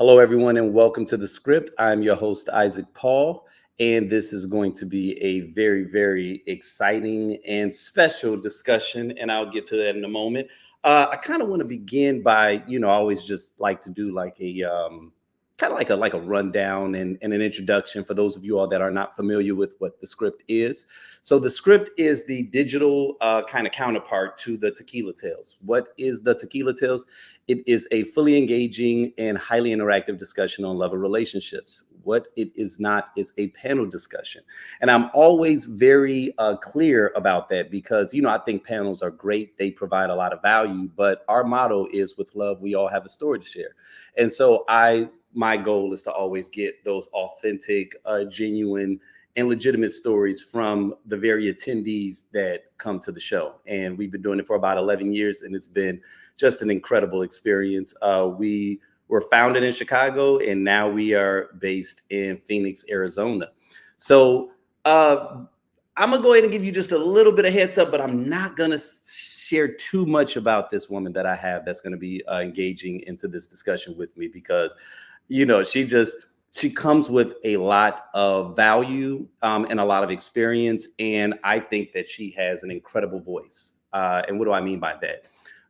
Hello, everyone, and welcome to The Script. I'm your host, Isaac Paul, and this is going to be a very, very exciting and special discussion, and I'll get to that in a moment. I kind of want to begin by, I always just like to do like a kind of like a rundown and an introduction for those of you all that are not familiar with what The Script is. So The Script is the digital kind of counterpart to the Tequila Tales. What is the Tequila Tales? It is a fully engaging and highly interactive discussion on love and relationships. What it is not is a panel discussion. And I'm always very clear about that because, I think panels are great. They provide a lot of value, but our motto is with love, we all have a story to share. And so my goal is to always get those authentic, genuine, and legitimate stories from the very attendees that come to the show. And we've been doing it for about 11 years, and it's been just an incredible experience. We were founded in Chicago, and now we are based in Phoenix, Arizona. So I'm going to go ahead and give you just a little bit of heads up, but I'm not going to share too much about this woman that I have that's going to be engaging into this discussion with me because she comes with a lot of value and a lot of experience. And I think that she has an incredible voice. And what do I mean by that?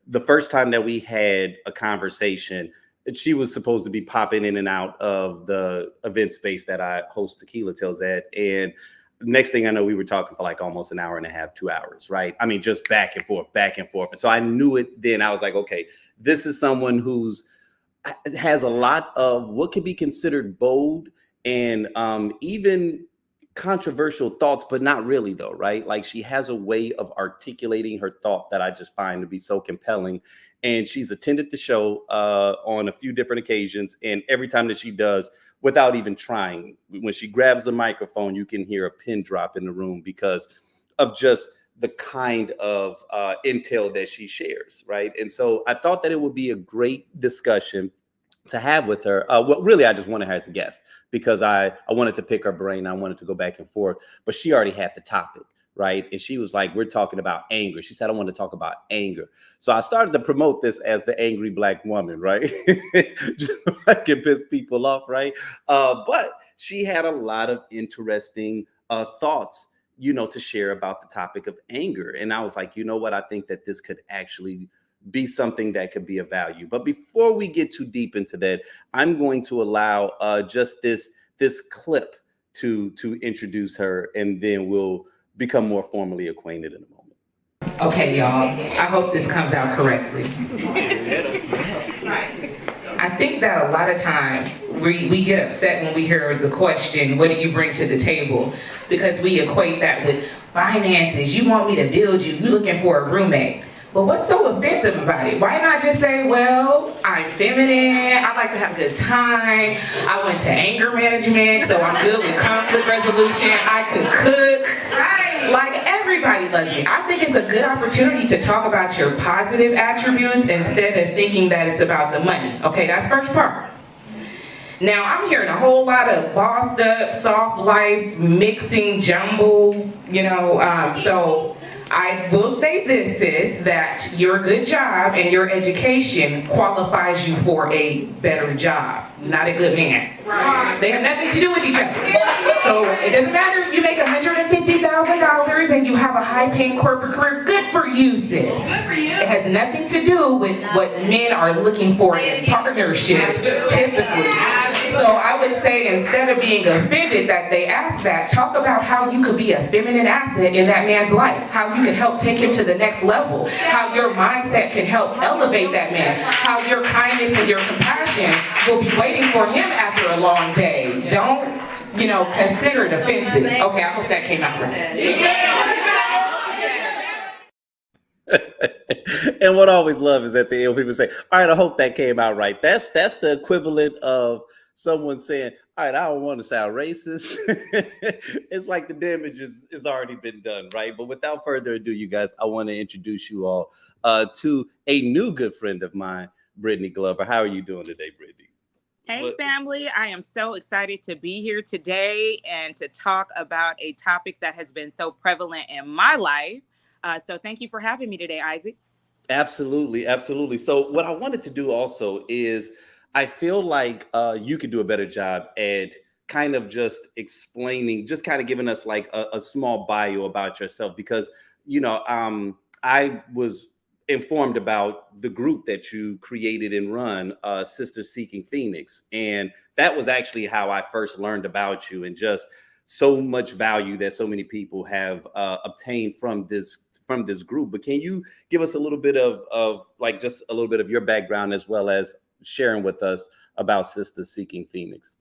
The first time that we had a conversation, she was supposed to be popping in and out of the event space that I host Tequila Tales at. And next thing I know, we were talking for like almost an hour and a half, 2 hours, right? I mean, just back and forth. And so I knew it then. I was like, okay, this is someone who's has a lot of what could be considered bold and even controversial thoughts, but not really though, right? Like she has a way of articulating her thought that I just find to be so compelling. And she's attended the show on a few different occasions. And every time that she does, without even trying, when she grabs the microphone, you can hear a pin drop in the room because of just the kind of intel that she shares, right? And so I thought that it would be a great discussion to have with her. Well, really, I just wanted her as a guest because I wanted to pick her brain. I wanted to go back and forth, but she already had the topic, right? And she was like, we're talking about anger. She said, I want to talk about anger. So I started to promote this as the angry Black woman, right? Just so I can piss people off, right? But she had a lot of interesting thoughts to share about the topic of anger. And I was like, you know what? I think that this could actually be something that could be of value. But before we get too deep into that, I'm going to allow just this clip to introduce her, and then we'll become more formally acquainted in a moment. Okay, y'all. I hope this comes out correctly. I think that a lot of times we get upset when we hear the question, what do you bring to the table? Because we equate that with finances. You want me to build you. You're looking for a roommate. But what's so offensive about it? Why not just say, well, I'm feminine, I like to have a good time, I went to anger management, so I'm good with conflict resolution, I can cook. Like, everybody loves me. I think it's a good opportunity to talk about your positive attributes instead of thinking that it's about the money. Okay, that's first part. Now, I'm hearing a whole lot of bossed up, soft life, mixing, jumble, so I will say this, sis, that your good job and your education qualifies you for a better job, not a good man. Right. They have nothing to do with each other. So it doesn't matter if you make $150,000 and you have a high-paying corporate career. Good for you, sis. Good for you. It has nothing to do with what men are looking for in partnerships, typically. So I would say instead of being offended that they ask that, talk about how you could be a feminine asset in that man's life, how you can help take him to the next level, how your mindset can help elevate that man, how your kindness and your compassion will be waiting for him after a long day. Don't, consider it offensive. Okay, I hope that came out right. And what I always love is at the end people say, all right, I hope that came out right. That's the equivalent of someone saying, all right, I don't want to sound racist. It's like the damage is already been done, right? But without further ado, you guys, I want to introduce you all to a new good friend of mine, Brittany Glover. How are you doing today, Brittany? Hey, family. I am so excited to be here today and to talk about a topic that has been so prevalent in my life. So thank you for having me today, Isaac. Absolutely. Absolutely. So what I wanted to do also is I feel like you could do a better job at kind of just explaining, just kind of giving us like a small bio about yourself, because I was informed about the group that you created and run, Sister Seeking Phoenix, and that was actually how I first learned about you, and just so much value that so many people have obtained from this group. But can you give us a little bit of like just a little bit of your background, as well as sharing with us about Sister Seeking Phoenix?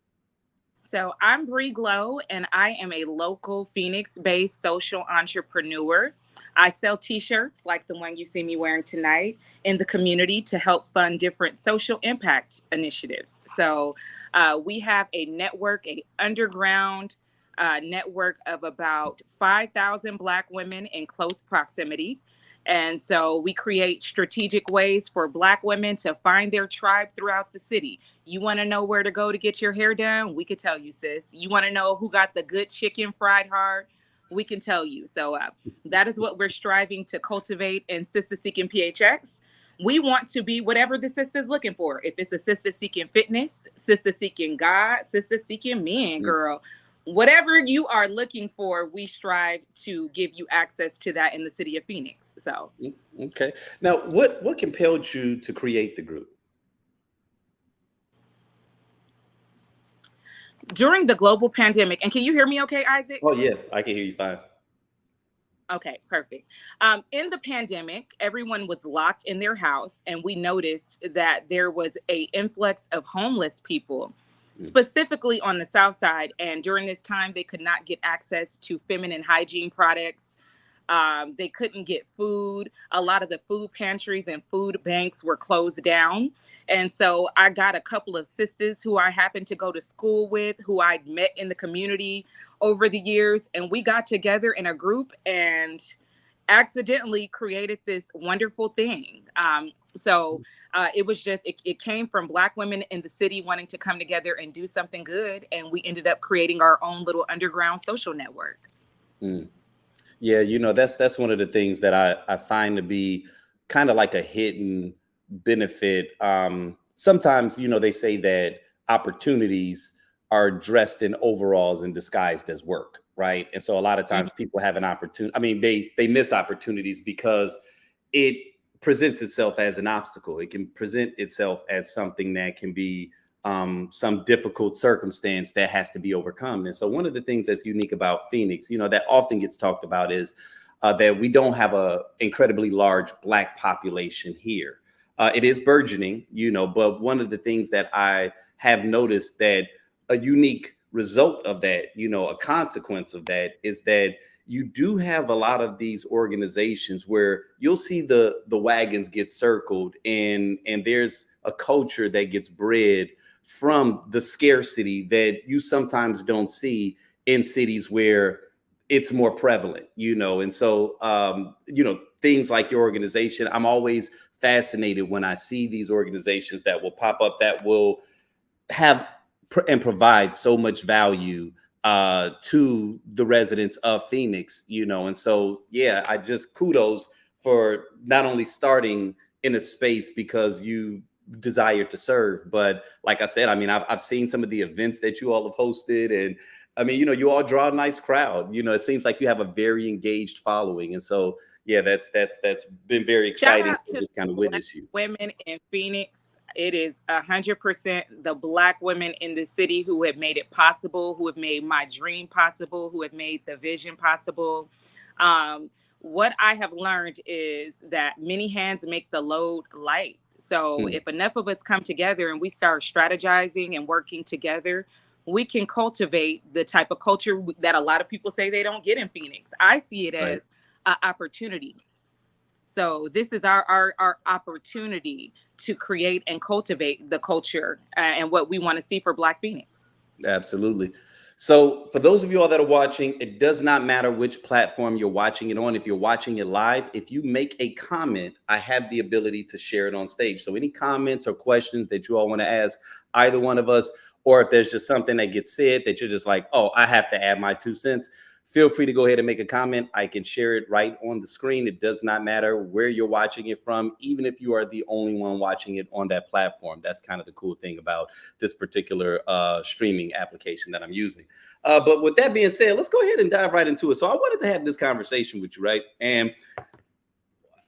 So I'm Bree Glow, and I am a local Phoenix-based social entrepreneur. I sell T-shirts like the one you see me wearing tonight in the community to help fund different social impact initiatives. So we have a network, a underground network of about 5,000 Black women in close proximity. And so we create strategic ways for Black women to find their tribe throughout the city. You want to know where to go to get your hair done? We could tell you, sis. You want to know who got the good chicken fried hard? We can tell you. So that is what we're striving to cultivate in Sister Seeking PHX. We want to be whatever the sister's looking for. If it's a sister seeking fitness, sister seeking God, sister seeking men, girl, whatever you are looking for, we strive to give you access to that in the city of Phoenix. So, Okay. Now, what compelled you to create the group? during the global pandemic, and can you hear me okay, Isaac? Oh yeah, I can hear you fine. Okay, perfect. In the pandemic, everyone was locked in their house, and we noticed that there was a influx of homeless people, Mm. specifically on the South Side. And during this time, they could not get access to feminine hygiene products. They couldn't get food. A lot of the food pantries and food banks were closed down. And so I got a couple of sisters who I happened to go to school with, who I'd met in the community over the years. And we got together in a group and accidentally created this wonderful thing. It was just, it came from Black women in the city wanting to come together and do something good. And we ended up creating our own little underground social network. Mm. Yeah, that's one of the things that I find to be kind of like a hidden benefit. Sometimes, they say that opportunities are dressed in overalls and disguised as work, right? And so a lot of times people have an opportunity. I mean, they miss opportunities because it presents itself as an obstacle. It can present itself as something that can be some difficult circumstance that has to be overcome. And so one of the things that's unique about Phoenix, that often gets talked about is that we don't have a incredibly large Black population here. It is burgeoning, but one of the things that I have noticed that a unique result of that, a consequence of that is that you do have a lot of these organizations where you'll see the wagons get circled, and there's a culture that gets bred from the scarcity that you sometimes don't see in cities where it's more prevalent, and so things like your organization, I'm always fascinated when I see these organizations that will pop up that will have and provide so much value to the residents of Phoenix, and so, yeah, I just kudos for not only starting in a space because you desire to serve, but like I said, I mean, I've seen some of the events that you all have hosted, and I mean, you all draw a nice crowd. It seems like you have a very engaged following, and so, yeah, that's been very Shout exciting out to to just kind of Black witness you. women in Phoenix. It is 100% the Black women in the city who have made it possible, who have made my dream possible, who have made the vision possible. What I have learned is that many hands make the load light. So Hmm. if enough of us come together and we start strategizing and working together, we can cultivate the type of culture that a lot of people say they don't get in Phoenix. I see it Right. as an opportunity. So this is our opportunity to create and cultivate the culture and what we want to see for Black Phoenix. Absolutely. So, for those of you all that are watching, it does not matter which platform you're watching it on. If you're watching it live, if you make a comment, I have the ability to share it on stage. So, any comments or questions that you all want to ask either one of us, or if there's just something that gets said that you're just like, oh, I have to add my 2 cents, feel free to go ahead and make a comment. I can share it right on the screen. It does not matter where you're watching it from, even if you are the only one watching it on that platform. That's kind of the cool thing about this particular streaming application that I'm using. But with that being said, let's go ahead and dive right into it. So I wanted to have this conversation with you, right? And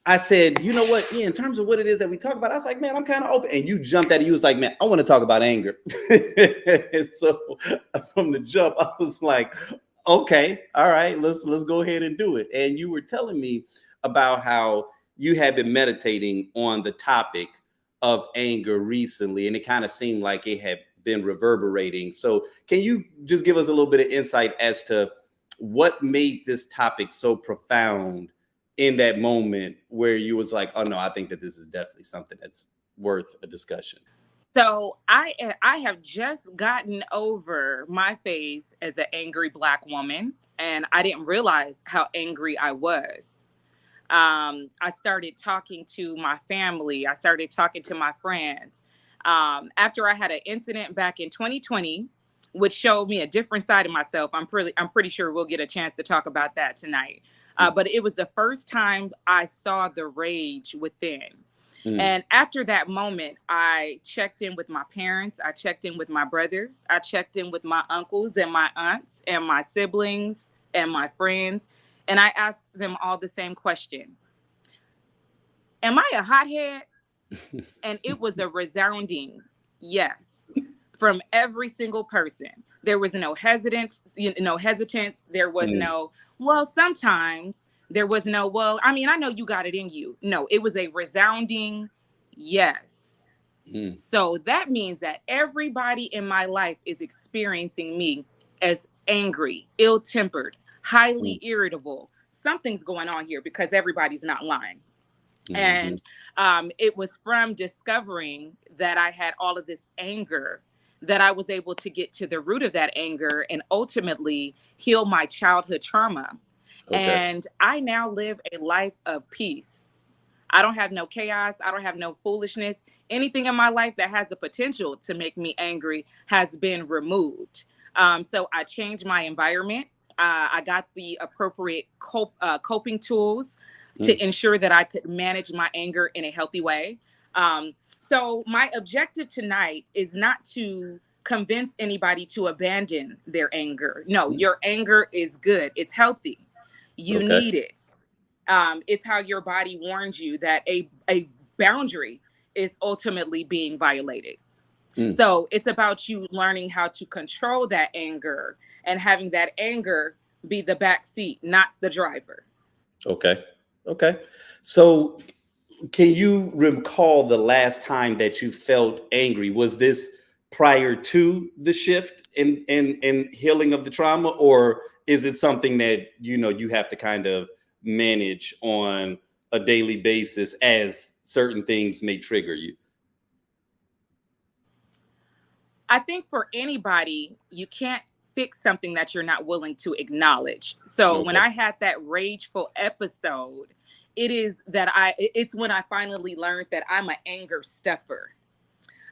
I said, you know what? Yeah, in terms of what it is that we talk about, I was like, man, I'm kind of open. And you jumped at it. You was like, man, I want to talk about anger. And so from the jump, I was like, okay, all right, let's go ahead and do it. And you were telling me about how you had been meditating on the topic of anger recently, and it kind of seemed like it had been reverberating. So can you just give us a little bit of insight as to what made this topic so profound in that moment where you was like, oh no, I think that this is definitely something that's worth a discussion? So I have just gotten over my phase as an angry Black woman, and I didn't realize how angry I was. I started talking to my family. I started talking to my friends. After I had an incident back in 2020, which showed me a different side of myself. I'm pretty sure we'll get a chance to talk about that tonight. But it was the first time I saw the rage within. And after that moment, I checked in with my parents. I checked in with my brothers. I checked in with my uncles and my aunts and my siblings and my friends. And I asked them all the same question. Am I a hothead? And it was a resounding yes from every single person. There was no hesitance. There was no, well, sometimes. There was no, well, I mean, I know you got it in you. No, it was a resounding yes. So that means that everybody in my life is experiencing me as angry, ill-tempered, highly irritable. Something's going on here because everybody's not lying. And it was from discovering that I had all of this anger that I was able to get to the root of that anger and ultimately heal my childhood trauma. And I now live a life of peace. I don't have no chaos. I don't have no foolishness. Anything in my life that has the potential to make me angry has been removed. So I changed my environment. I got the appropriate coping tools to ensure that I could manage my anger in a healthy way. So my objective tonight is not to convince anybody to abandon their anger. No, your anger is good. It's healthy. You need it. It's how your body warns you that a boundary is ultimately being violated. So it's about you learning how to control that anger and having that anger be the back seat, not the driver. Okay. So can you recall the last time that you felt angry? Was this prior to the shift in healing of the trauma, or is it something that you have to kind of manage on a daily basis as certain things may trigger you? I think for anybody, you can't fix something that you're not willing to acknowledge. So when I had that rageful episode, it's when I finally learned that I'm an anger stuffer.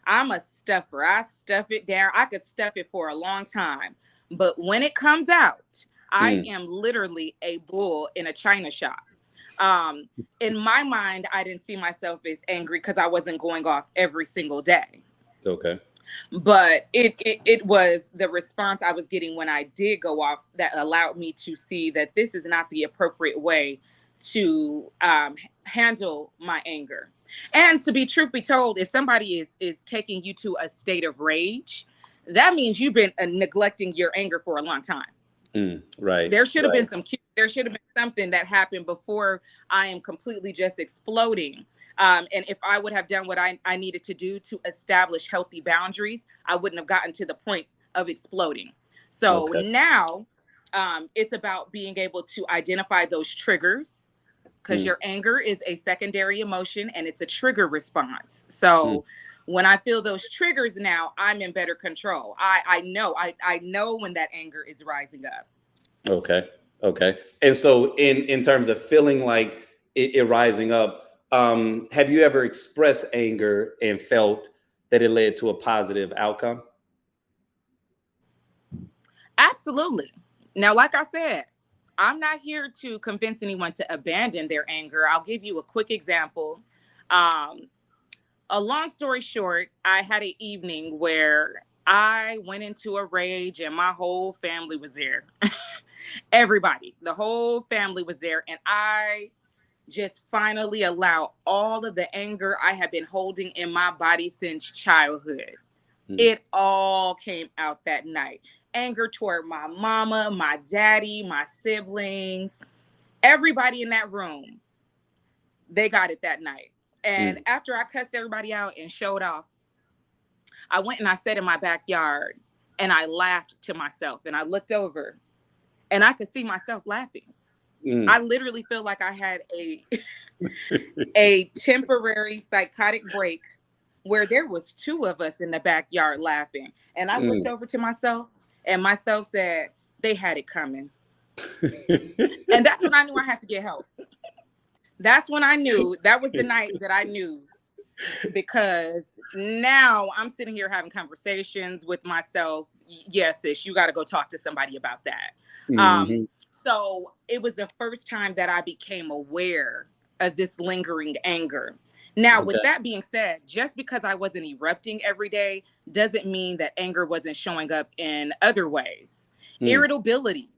I'm a stuffer. I stuff it down. I could stuff it for a long time. But when it comes out, I am literally a bull in a china shop. In my mind, I didn't see myself as angry because I wasn't going off every single day. Okay. But it was the response I was getting when I did go off that allowed me to see that this is not the appropriate way to handle my anger. And to be truth be told, if somebody is taking you to a state of rage, that means you've been neglecting your anger for a long time. Right. There should have been there should have been something that happened before I am completely just exploding. And if I would have done what I needed to do to establish healthy boundaries, I wouldn't have gotten to the point of exploding. So now it's about being able to identify those triggers, because your anger is a secondary emotion and it's a trigger response. So when I feel those triggers now, I'm in better control. I know when that anger is rising up. Okay. And so in terms of feeling like it rising up, have you ever expressed anger and felt that it led to a positive outcome? Absolutely. Now, like I said, I'm not here to convince anyone to abandon their anger. I'll give you a quick example. Um, a long story short, I had an evening where I went into a rage and my whole family was there. Everybody, the whole family was there. And I just finally allowed all of the anger I had been holding in my body since childhood. Mm. It all came out that night. Anger toward my mama, my daddy, my siblings, everybody in that room. They got it that night. And Mm. after I cussed everybody out and showed off, I went and I sat in my backyard and I laughed to myself. And I looked over and I could see myself laughing. Mm. I literally feel like I had a temporary psychotic break where there was two of us in the backyard laughing. And I looked Mm. over to myself and myself said, they had it coming. And that's when I knew I had to get help. That's when I knew, that was the night that I knew, because now I'm sitting here having conversations with myself. Yes, sis, you got to go talk to somebody about that. Mhm. So it was the first time that I became aware of this lingering anger. Now, with Okay. that being said, just because I wasn't erupting every day doesn't mean that anger wasn't showing up in other ways. Mm. Irritability,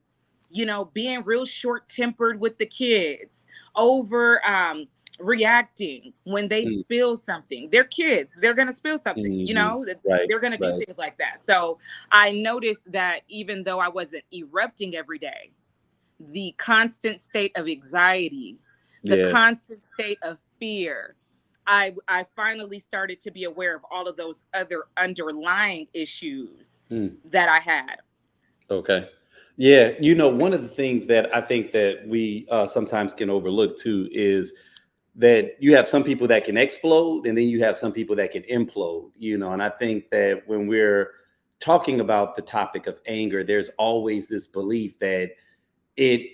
being real short tempered with the kids, over reacting when they Mm. spill something. They're kids, they're going to spill something, Mhm. Right. they're going to do Right. things like that. So I noticed that even though I wasn't erupting every day, the constant state of anxiety, the Yeah. constant state of fear, I finally started to be aware of all of those other underlying issues Mm. that I had. Okay. Yeah. One of the things that I think that we sometimes can overlook too is that you have some people that can explode and then you have some people that can implode, and I think that when we're talking about the topic of anger, there's always this belief that it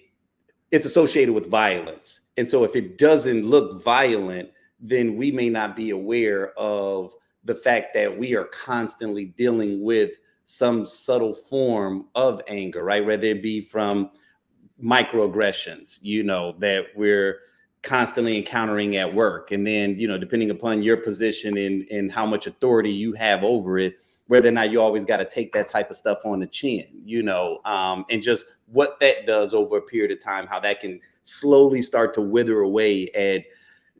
it's associated with violence. And so if it doesn't look violent, then we may not be aware of the fact that we are constantly dealing with some subtle form of anger, right? Whether it be from microaggressions, that we're constantly encountering at work. And then, depending upon your position and how much authority you have over it, whether or not you always got to take that type of stuff on the chin, and just what that does over a period of time, how that can slowly start to wither away at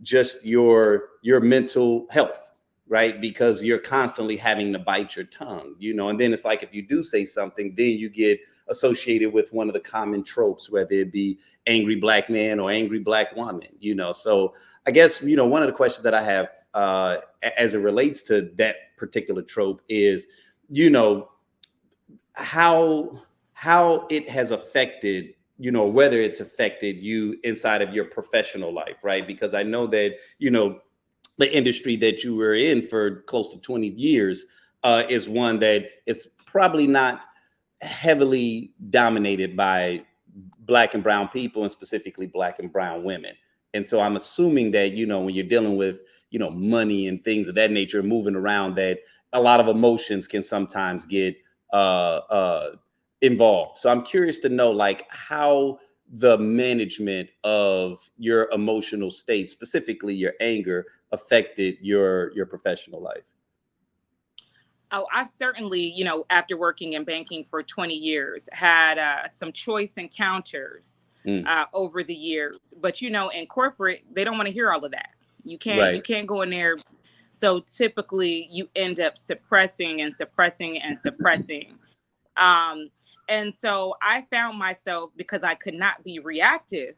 just your mental health, right? Because you're constantly having to bite your tongue, and then it's like if you do say something, then you get associated with one of the common tropes, whether it be angry black man or angry black woman, So I guess, one of the questions that I have as it relates to that particular trope is, you know, how it has affected, whether it's affected you inside of your professional life, right? Because I know that, the industry that you were in for close to 20 years is one that is probably not heavily dominated by black and brown people, and specifically black and brown women. And so I'm assuming that, when you're dealing with, money and things of that nature, moving around, that a lot of emotions can sometimes get involved. So I'm curious to know, like, how the management of your emotional state, specifically your anger, affected your professional life. Oh, I've certainly, after working in banking for 20 years, had some choice encounters Mm. over the years. But in corporate, they don't want to hear all of that. You Right. can't go in there. So typically, you end up suppressing and suppressing and suppressing. Um, and so I found myself, because I could not be reactive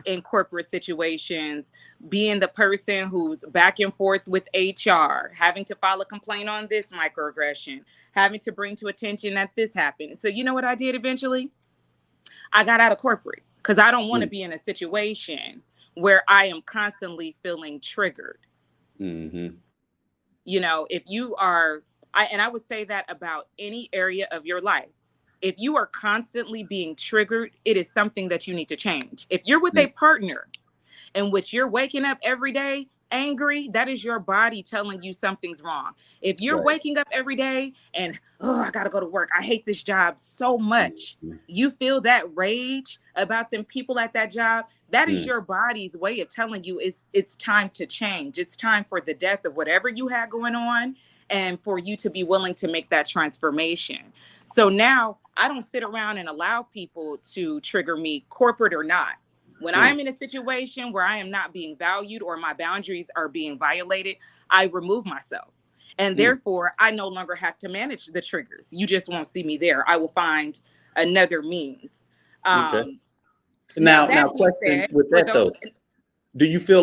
in corporate situations, being the person who's back and forth with HR, having to file a complaint on this microaggression, having to bring to attention that this happened. So, you know what I did eventually? I got out of corporate because I don't want to Mm. be in a situation where I am constantly feeling triggered. Hmm. If you are, I would say that about any area of your life. If you are constantly being triggered, it is something that you need to change. If you're with a partner in which you're waking up every day angry, that is your body telling you something's wrong. If you're Right. waking up every day and, oh, I gotta go to work, I hate this job so much, Mhm. you feel that rage about them people at that job, that is Mm. your body's way of telling you it's time to change. It's time for the death of whatever you had going on and for you to be willing to make that transformation. So now I don't sit around and allow people to trigger me, corporate or not. When Mm. I'm in a situation where I am not being valued or my boundaries are being violated, I remove myself. And Mm. therefore, I no longer have to manage the triggers. You just won't see me there. I will find another means. Okay. Um, Now, Now, that being question said, with for that though. those, Do you feel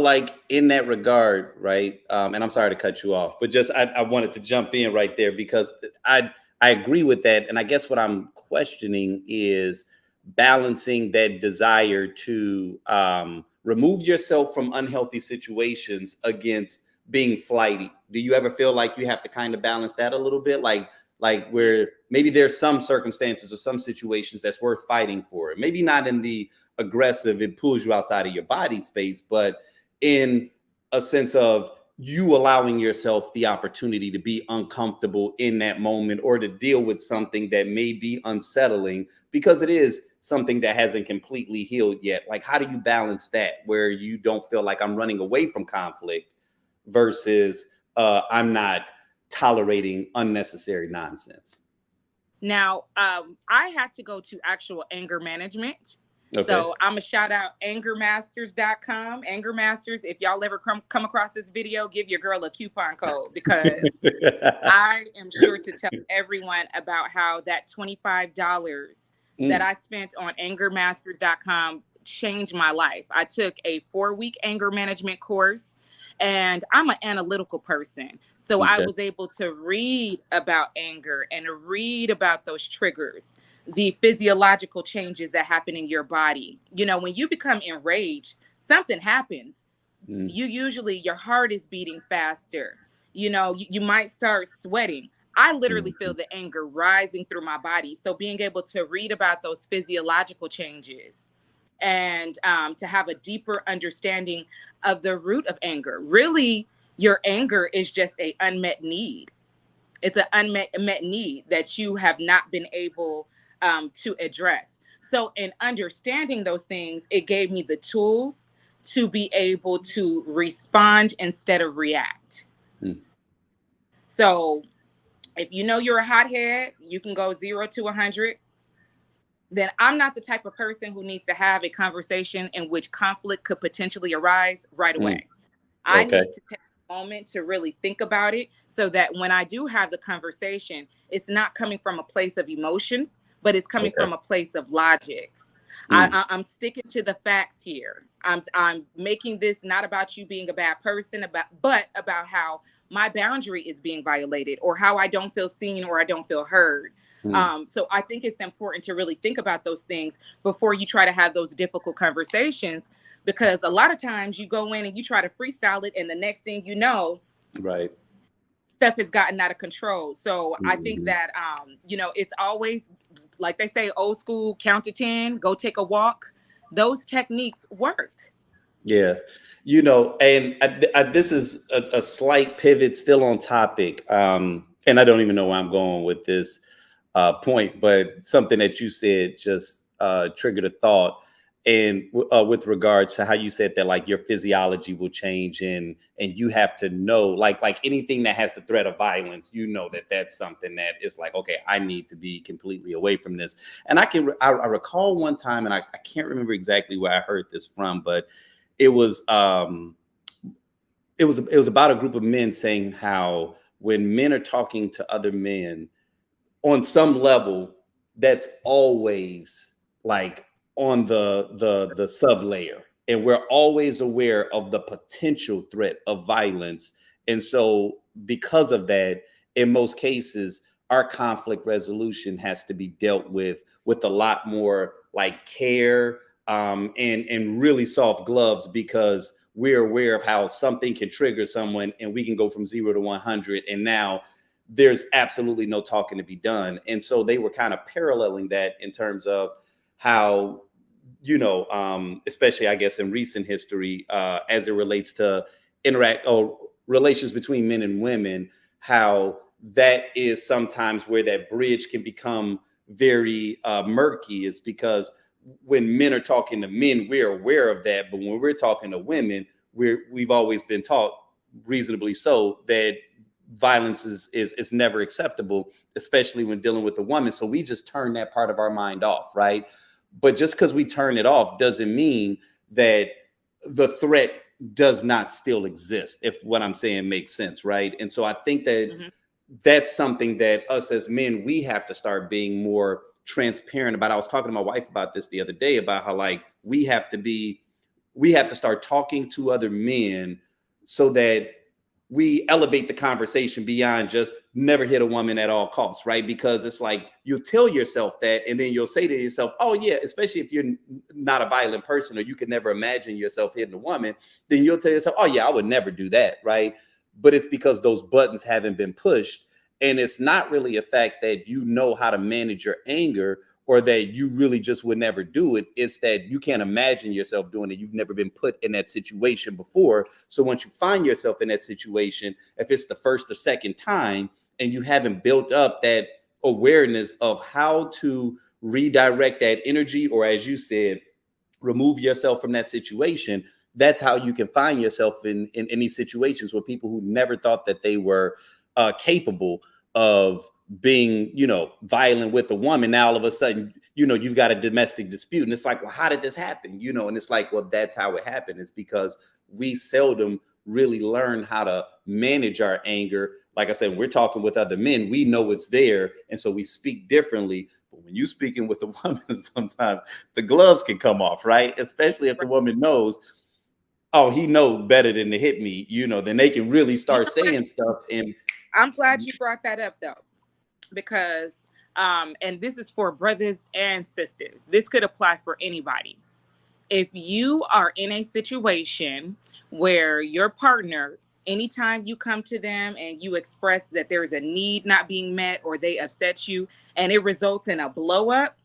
like in that regard, right? And I'm sorry to cut you off, but just I wanted to jump in right there because I agree with that. And I guess what I'm questioning is balancing that desire to remove yourself from unhealthy situations against being flighty. Do you ever feel like you have to kind of balance that a little bit? Like where maybe there's some circumstances or some situations that's worth fighting for. Maybe not in the aggressive, it pulls you outside of your body space, but in a sense of you allowing yourself the opportunity to be uncomfortable in that moment or to deal with something that may be unsettling because it is something that hasn't completely healed yet. Like, how do you balance that where you don't feel like I'm running away from conflict versus I'm not tolerating unnecessary nonsense? now, I had to go to actual anger management. Okay. So I'm a shout out angermasters.com. Anger Masters, if y'all ever come across this video, give your girl a coupon code because I am sure to tell everyone about how that $25 that Mm. I spent on angermasters.com changed my life. I took a 4-week anger management course and I'm an analytical person. So I Okay. was able to read about anger and read about those triggers, the physiological changes that happen in your body. You know, when you become enraged, something happens. Mm. You usually, your heart is beating faster. You know, you might start sweating. I literally feel Mhm. the anger rising through my body. So being able to read about those physiological changes and to have a deeper understanding of the root of anger. Really, your anger is just a unmet need. It's an unmet need that you have not been able to address. So, in understanding those things, it gave me the tools to be able to respond instead of react. Mm. So, if you know you're a hothead, you can go 0 to 100. Then I'm not the type of person who needs to have a conversation in which conflict could potentially arise right Mm. away. I Okay. need to take a moment to really think about it so that when I do have the conversation, it's not coming from a place of emotion, but it's coming Okay. from a place of logic. Mm. I'm sticking to the facts here. I'm making this not about you being a bad person, but about how my boundary is being violated or how I don't feel seen or I don't feel heard. Mm. So I think it's important to really think about those things before you try to have those difficult conversations, because a lot of times you go in and you try to freestyle it, and the next thing you know, Right. stuff has gotten out of control. So I think Mhm. that you know, it's always like they say, old school, count to 10, go take a walk. Those techniques work. Yeah. You know, and this is a slight pivot still on topic. And I don't even know where I'm going with this point, but something that you said just triggered a thought. And with regards to how you said that, like your physiology will change, and you have to know, like anything that has the threat of violence, you know that that's something that is like, okay, I need to be completely away from this. And I recall one time, and I can't remember exactly where I heard this from, but it was it was about a group of men saying how when men are talking to other men on some level, that's always like on the sub layer, and we're always aware of the potential threat of violence. And so because of that, in most cases, our conflict resolution has to be dealt with a lot more like care, and really soft gloves, because we're aware of how something can trigger someone and we can go from 0 to 100, and now there's absolutely no talking to be done. And so they were kind of paralleling that in terms of how especially I guess in recent history, as it relates to interact or relations between men and women, how that is sometimes where that bridge can become very murky, is because when men are talking to men, we're aware of that. But when we're talking to women, we've always been taught, reasonably so, that violence is never acceptable, especially when dealing with a woman. So we just turn that part of our mind off, right? But just because we turn it off doesn't mean that the threat does not still exist, if what I'm saying makes sense, right? And so I think that Mhm. that's something that us as men, we have to start being more transparent about. I was talking to my wife about this the other day, about how like we have to start talking to other men so that we elevate the conversation beyond just never hit a woman at all costs, right? Because it's like you'll tell yourself that, and then you'll say to yourself, oh yeah, especially if you're not a violent person or you could never imagine yourself hitting a woman, then you'll tell yourself, oh yeah, I would never do that, right? But it's because those buttons haven't been pushed. And it's not really a fact that you know how to manage your anger or that you really just would never do it. It's that you can't imagine yourself doing it. You've never been put in that situation before. So once you find yourself in that situation, if it's the first or second time and you haven't built up that awareness of how to redirect that energy, or as you said, remove yourself from that situation, that's how you can find yourself in any situations where people who never thought that they were capable of being, violent with a woman, now all of a sudden, you've got a domestic dispute, and it's like, well, how did this happen? And it's like, well, that's how it happened. It's because we seldom really learn how to manage our anger. Like I said, when we're talking with other men, we know it's there, and so we speak differently. But when you're speaking with a woman, sometimes the gloves can come off, right? Especially if the woman knows, oh, he knows better than to hit me, then they can really You start know what? saying stuff. And I'm glad you brought that up though, because and this is for brothers and sisters. This could apply for anybody. If you are in a situation where your partner, anytime you come to them and you express that there is a need not being met or they upset you and it results in a blow up,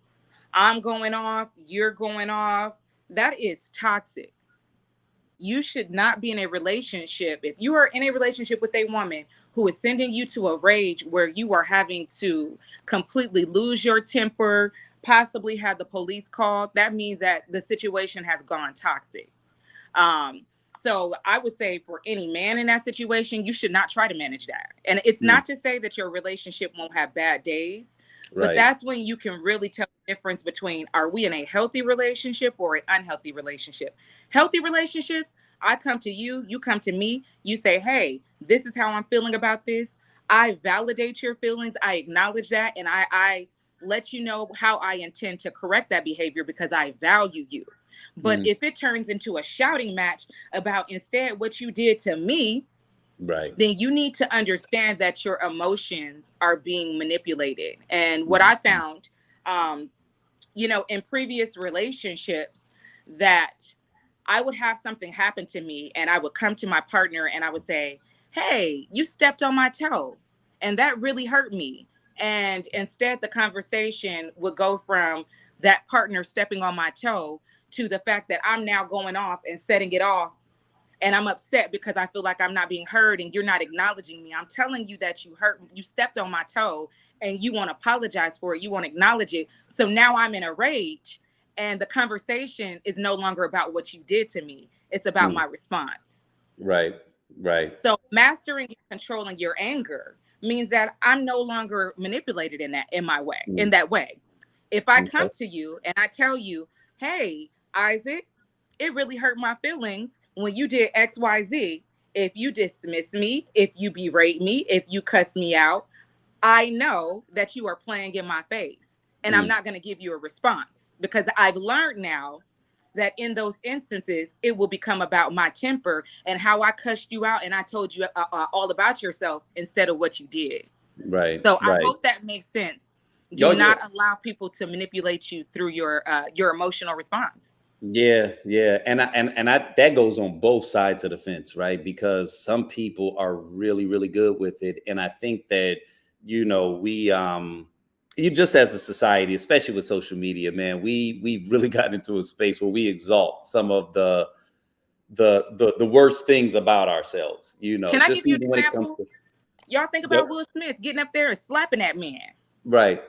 I'm going off, you're going off, that is toxic. You should not be in a relationship. If you are in a relationship with a woman who is sending you to a rage where you are having to completely lose your temper, possibly have the police called, that means that the situation has gone toxic. Um, so I would say for any man in that situation, you should not try to manage that. And it's mm, not to say that your relationship won't have bad days, but right. that's when you can really tell the difference between, are we in a healthy relationship or an unhealthy relationship? Healthy relationships, I come to you, you come to me, you say, hey, this is how I'm feeling about this. I validate your feelings, I acknowledge that, and I let you know how I intend to correct that behavior because I value you. But Mm, if it turns into a shouting match about instead what you did to me, right. then you need to understand that your emotions are being manipulated. And what I Mhm. found, um, in previous relationships, that I would have something happen to me and I would come to my partner and I would say, hey, you stepped on my toe. And that really hurt me. And instead, the conversation would go from that partner stepping on my toe to the fact that I'm now going off and setting it off, and I'm upset because I feel like I'm not being heard and you're not acknowledging me. I'm telling you that you stepped on my toe and you won't apologize for it. You won't acknowledge it. So now I'm in a rage and the conversation is no longer about what you did to me. It's about Mm, my response. right. Right. So mastering and controlling your anger means that I'm no longer manipulated in Mm, that way. If I come okay. to you and I tell you, hey, Isaac, it really hurt my feelings when you did XYZ. If you dismiss me, if you berate me, if you cuss me out, I know that you are playing in my face and I'm Mm, not going to give you a response because I've learned now that in those instances, it will become about my temper and how I cussed you out and I told you all about yourself instead of what you did. right. So I Right. hope that makes sense. Do Oh yeah. not allow people to manipulate you through your emotional response. Yeah, yeah, and I that goes on both sides of the fence, right? Because some people are really, really good with it, and I think that we you just as a society, especially with social media, man, we've really gotten into a space where we exalt some of the worst things about ourselves, Can I give just you an even when it comes example? to. Y'all think Yep. about Will Smith getting up there and slapping that man. Right.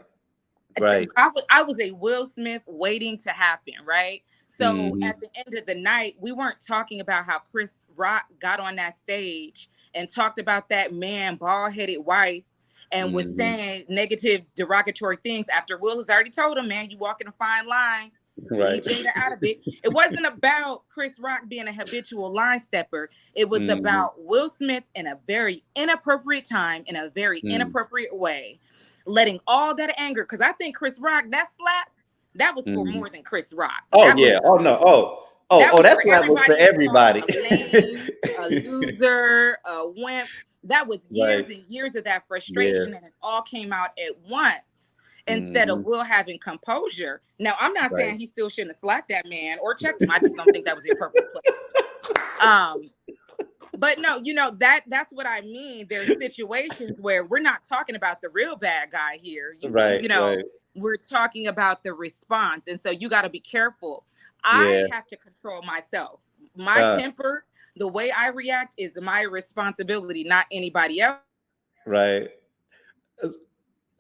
Right. I was a Will Smith waiting to happen, right? So Hmm. at the end of the night, we weren't talking about how Chris Rock got on that stage and talked about that man, bald-headed wife, and was Hmm. saying negative, derogatory things after Will has already told him, man, you walking a fine line. Leave Right. Jada out of it. It wasn't about Chris Rock being a habitual line stepper. It was Hmm. about Will Smith in a very inappropriate time, in a very Hmm. inappropriate way, letting all that anger, because I think Chris Rock, that slap, that was for Hmm. more than Chris Rock. Oh That was yeah. Oh no. that Oh, was that's for why it was for everybody calling him everybody. a lame, a loser, a wimp. That was Right. years and years of that Yeah. frustration, and it all came out at once instead of Hmm. Will having composure. Now, I'm not Right. saying he still shouldn't have slapped that man or checked him. I just don't think that was the appropriate place. Um, but no, that's what I mean. There's situations where we're not talking about the real bad guy here. Right. Right. We're talking about the response, and so you got to be careful. I Yeah. have to control myself. My Uh, temper, the way I react, is my responsibility, not anybody else. right.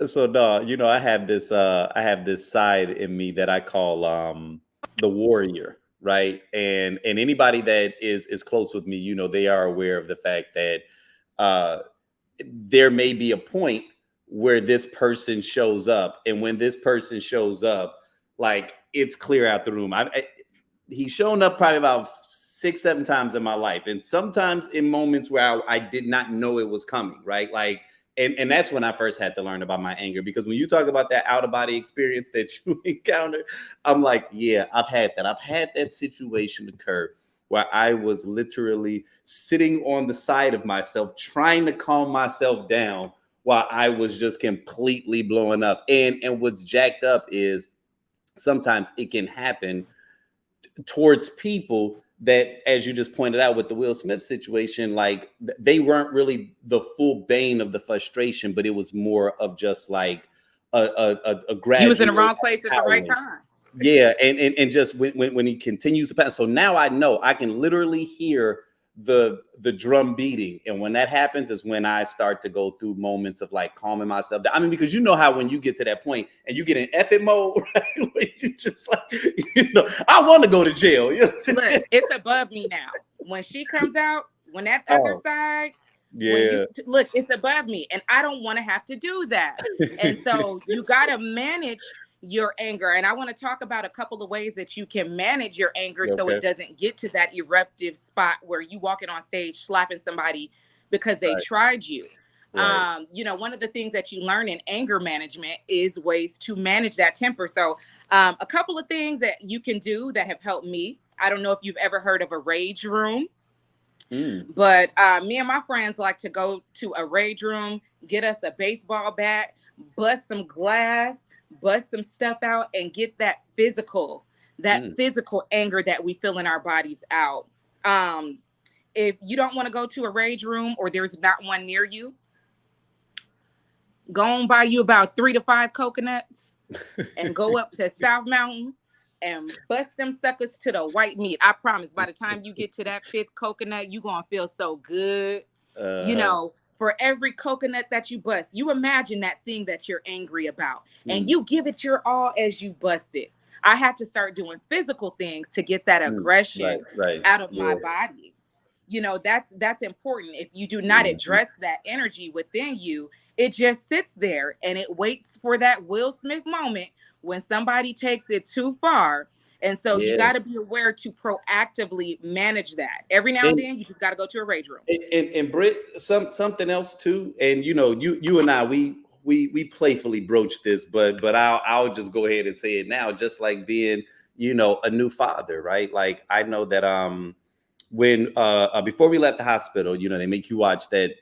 So no, I have this side in me that I call the warrior, right? And anybody that is close with me, they are aware of the fact that uh there may be a point where this person shows up, and when this person shows up, like it's clear out the room. He's shown up probably about 6, 7 times in my life, and sometimes in moments where I did not know it was coming, right? Like, and that's when I first had to learn about my anger, because when you talk about that out of body experience that you encounter, I'm like, yeah, I've had that. I've had that situation occur where I was literally sitting on the side of myself, trying to calm myself down while I was just completely blowing up. And what's jacked up is sometimes it can happen towards people that, as you just pointed out with the Will Smith situation, like they weren't really the full bane of the frustration, but it was more of just like a You was in the gradual wrong place at the right howling. time. Yeah, and just when he continues to pass. So now I know I can literally hear the drum beating, and when that happens is when I start to go through moments of like calming myself down. I mean, because you know how when you get to that point and you get in effort mode, right? Where you just like, I want to go to jail. Look, it's above me now. When she comes out, when that other Oh, side, when you yeah. look, it's above me, and I don't want to have to do that. And so you got to manage your anger. And I want to talk about a couple of ways that you can manage your anger so it Okay. doesn't get to that eruptive spot where you walking on stage slapping somebody because they Right. tried you. Right. One of the things that you learn in anger management is ways to manage that temper. So a couple of things that you can do that have helped me. I don't know if you've ever heard of a rage room, Mm. but me and my friends like to go to a rage room, get us a baseball bat, bust some glass, bust some stuff out, and get that Mm. physical anger that we feel in our bodies out. Um, if you don't want to go to a rage room or there's not one near you, go and buy you about 3 to 5 coconuts and go up to South Mountain and bust them suckers to the white meat. I promise by the time you get to that 5th coconut, you're going to feel so good. Uh, For every coconut that you bust, you imagine that thing that you're angry about and mm. you give it your all as you bust it. I had to start doing physical things to get that Mm. Right. aggression Right. out of my Yeah. body. That's important. If you do not Mhm. address that energy within you, it just sits there and it waits for that Will Smith moment when somebody takes it too far. And so you Yeah. got to be aware to proactively manage that. Every now and And, then, you just got to go to a rage room. and Britt, something else too. And you and I, we playfully broached this, but I'll just go ahead and say it now. Just like being, a new father, right? Like I know that when before we left the hospital, they make you watch that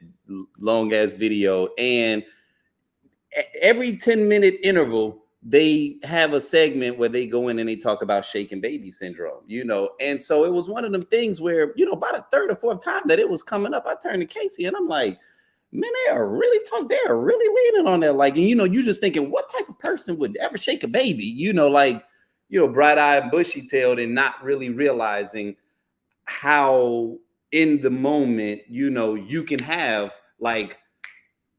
long ass video, and every 10-minute interval they have a segment where they go in and they talk about shaken baby syndrome, and so it was one of them things where, about a third or fourth time that it was coming up, I turned to Casey and I'm like, man, they are really talking, they are really leaning on that. Like, and you just thinking, what type of person would ever shake a baby? Like, bright-eyed and bushy-tailed, and not really realizing how in the moment, you can have like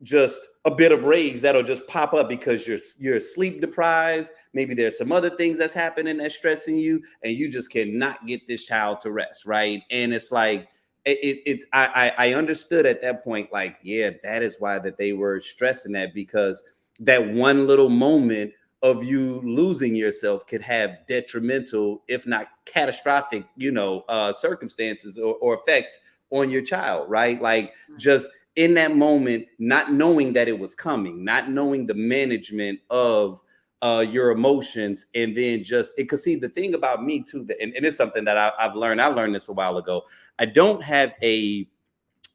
just a bit of rage that'll just pop up because you're sleep deprived. Maybe there's some other things that's happening that's stressing you, and you just cannot get this child to rest, right? And it's like it's I understood at that point, like, yeah, that is why that they were stressing that, because that one little moment of you losing yourself could have detrimental, if not catastrophic, circumstances or effects on your child, right? Like, just in that moment, not knowing that it was coming, not knowing the management of your emotions, and then just it could see the thing about me too, and it's something that I've learned. I learned this a while ago. I don't have a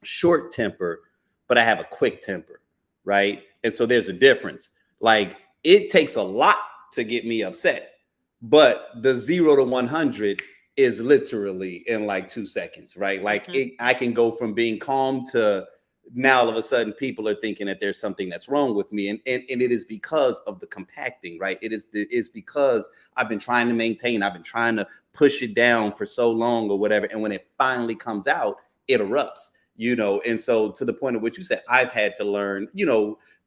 short temper, but I have a quick temper, right? And so there's a difference. Like, it takes a lot to get me upset, but the 0 to 100 is literally in like 2 seconds, right? Like, I can go from being calm to now all of a sudden people are thinking that there's something that's wrong with me, and it is because of the compacting, right? It's because I've been trying to maintain, I've been trying to push it down for so long or whatever, and when it finally comes out, it erupts. And so, to the point of what you said, I've had to learn,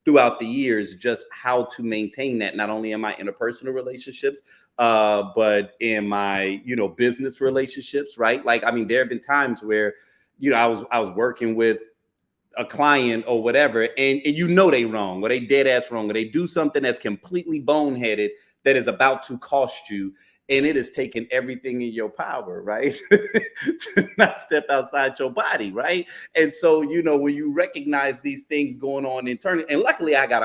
throughout the years, just how to maintain that, not only in my interpersonal relationships, but in my, business relationships, right? Like, I mean, there have been times where, I was working with a client or whatever, and they wrong, or they dead ass wrong, or they do something that's completely boneheaded that is about to cost you, and it has taken everything in your power, right, to not step outside your body, right? And so, when you recognize these things going on internally, and luckily I got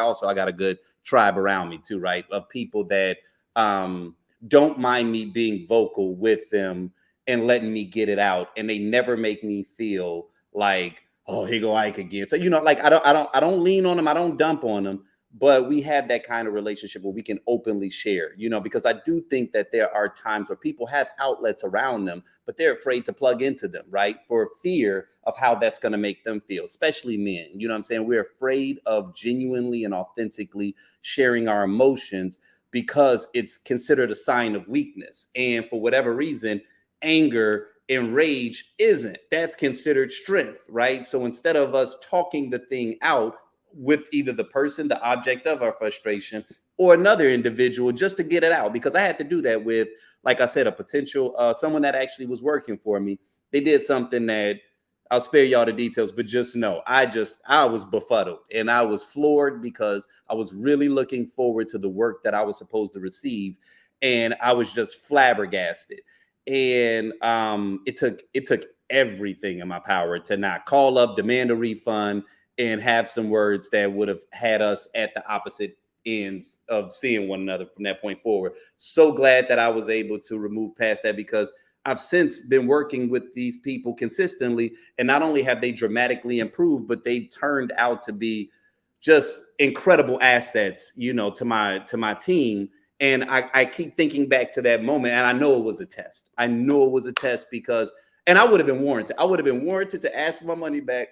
a good tribe around me too, right, of people that don't mind me being vocal with them and letting me get it out, and they never make me feel like, oh, here go Ike again. So, like, I don't lean on them, I don't dump on them, but we have that kind of relationship where we can openly share, because I do think that there are times where people have outlets around them, but they're afraid to plug into them, right? For fear of how that's going to make them feel, especially men. You know what I'm saying? We're afraid of genuinely and authentically sharing our emotions because it's considered a sign of weakness. And for whatever reason, anger and rage isn't. That's considered strength, right? So instead of us talking the thing out with either the person, the object of our frustration, or another individual, just to get it out, because I had to do that with, like I said, a potential someone that actually was working for me. They did something that I'll spare y'all the details, but just know I was befuddled, and I was floored, because I was really looking forward to the work that I was supposed to receive, and I was just flabbergasted. And it took everything in my power to not call up, demand a refund, and have some words that would have had us at the opposite ends of seeing one another from that point forward. So glad that I was able to remove past that, because I've since been working with these people consistently, and not only have they dramatically improved, but they've turned out to be just incredible assets, to my team. And I keep thinking back to that moment, and I know it was a test. I know it was a test, because, and I would have been warranted. I would have been warranted to ask for my money back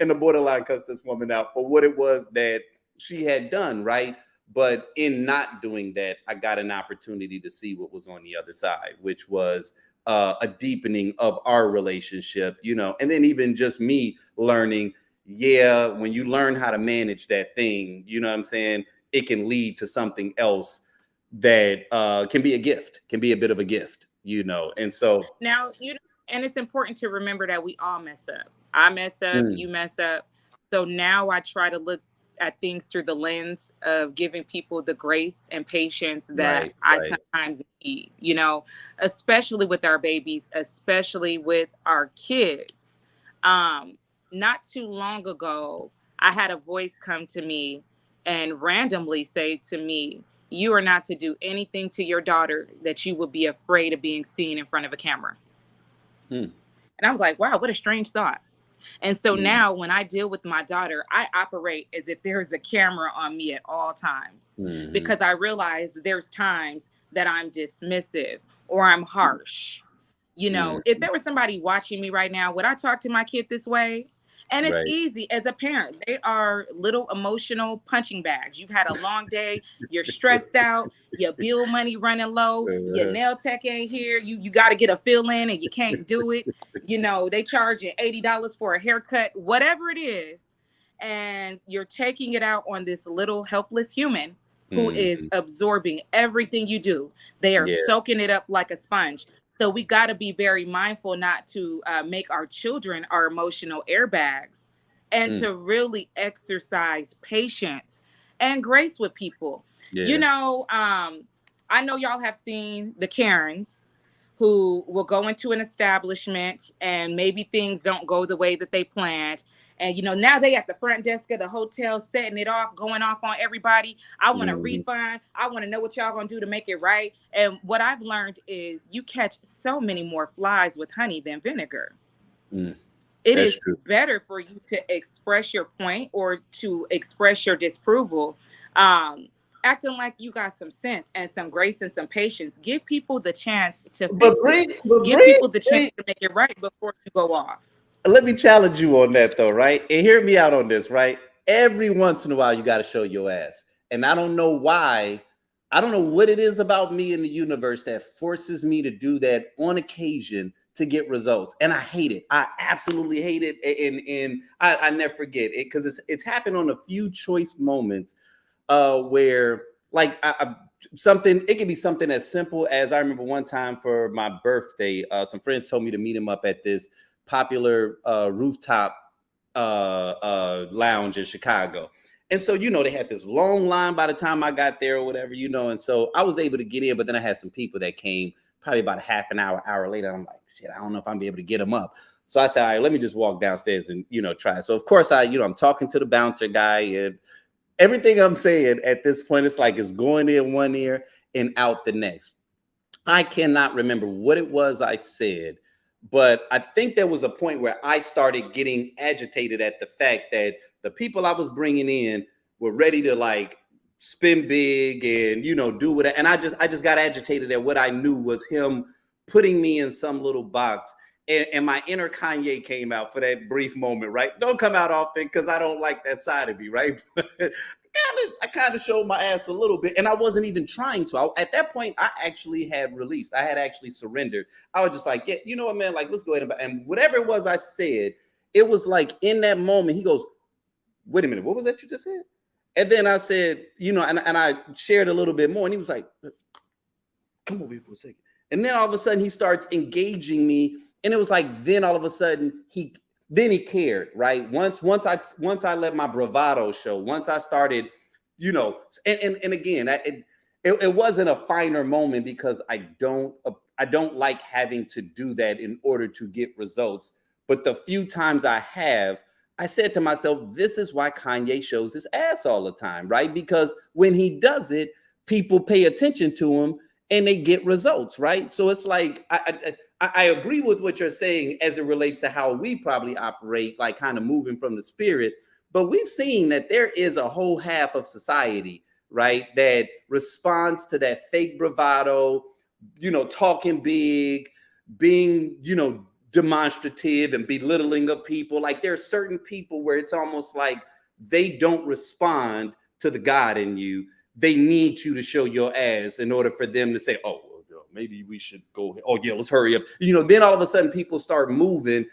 and the borderline cuss this woman out for what it was that she had done, right? But in not doing that, I got an opportunity to see what was on the other side, which was a deepening of our relationship, and then even just me learning, yeah, when you learn how to manage that thing, you know what I'm saying, it can lead to something else that can be a gift, can be a bit of a gift, and so Now, and it's important to remember that we all mess up. I mess up, you mess up. So now I try to look at things through the lens of giving people the grace and patience that I sometimes need, especially with our babies, especially with our kids. Not too long ago, I had a voice come to me and randomly say to me, "You are not to do anything to your daughter that you would be afraid of being seen in front of a camera." And I was like, wow, what a strange thought. And so now when I deal with my daughter, I operate as if there is a camera on me at all times, because I realize there's times that I'm dismissive or I'm harsh. If there was somebody watching me right now, would I talk to my kid this way? And it's Right. easy as a parent. They are little emotional punching bags. You've had a long day, you're stressed out, your bill money running low, your Uh, nail tech ain't here, you got to get a fill in and you can't do it. You know, they charge you $80 for a haircut, whatever it is. And you're taking it out on this little helpless human who is mhm. absorbing everything you do. They are Yeah. soaking it up like a sponge. So we got to be very mindful not to make our children our emotional airbags, and Mm, to really exercise patience and grace with people. You yeah. know, I know y'all have seen the Karens who will go into an establishment and maybe things don't go the way that they planned. And now they at the front desk of the hotel setting it off, going off on everybody. I want a Mhm. refund. I want to know what y'all gonna do to make it right. And what I've learned is you catch so many more flies with honey than vinegar. Mm, It that's is true. better for you to express your point or to express your disapproval, um, acting like you got some sense and some grace and some patience. Give people the chance to But fix it. Bree, but Give Bree, people the chance Bree, to make it right before you go off. let me challenge you on that though, right? And hear me out on this, right? Every once in a while, you got to show your ass, and I don't know why. I don't know what it is about me in the universe that forces me to do that on occasion to get results, and I hate it. I absolutely hate it, and I never forget it because it's happened on a few choice moments where like something it could be something as simple as I remember one time for my birthday, some friends told me to meet him up at this popular rooftop lounge in Chicago. And so, they had this long line by the time I got there or whatever, and so I was able to get in, but then I had some people that came probably about a half an hour later. I'm like, shit, I don't know if I'm be able to get them up. So I said, all right, let me just walk downstairs and, try. So of course I'm talking to the bouncer guy, and everything I'm saying at this point, it's like it's going in one ear and out the next. I cannot remember what it was I said, but I think there was a point where I started getting agitated at the fact that the people I was bringing in were ready to like spin big and do what. And I just got agitated at what I knew was him putting me in some little box. And my inner Kanye came out for that brief moment, right? Don't come out often because I don't like that side of me, right? I kind of showed my ass a little bit, and I wasn't even trying to. At that point, I actually had released. I had actually surrendered. I was just like, yeah, you know what, man? Like, let's go ahead and whatever it was I said, it was like in that moment, he goes, wait a minute, what was that you just said? And then I said, and I shared a little bit more, and he was like, come over here for a second. And then all of a sudden he starts engaging me. And it was like, then all of a sudden he cared, right? Once I let my bravado show, once I started, and again, it wasn't a finer moment because I don't like having to do that in order to get results. But the few times I have, I said to myself, this is why Kanye shows his ass all the time, right? Because when he does it, people pay attention to him and they get results, right? So it's like I agree with what you're saying as it relates to how we probably operate, like kind of moving from the spirit. But we've seen that there is a whole half of society, right, that responds to that fake bravado, talking big, being, demonstrative and belittling of people. Like there's certain people where it's almost like they don't respond to the God in you. They need you to show your ass in order for them to say, oh, well, maybe we should go. Oh, yeah, let's hurry up. Then all of a sudden people start moving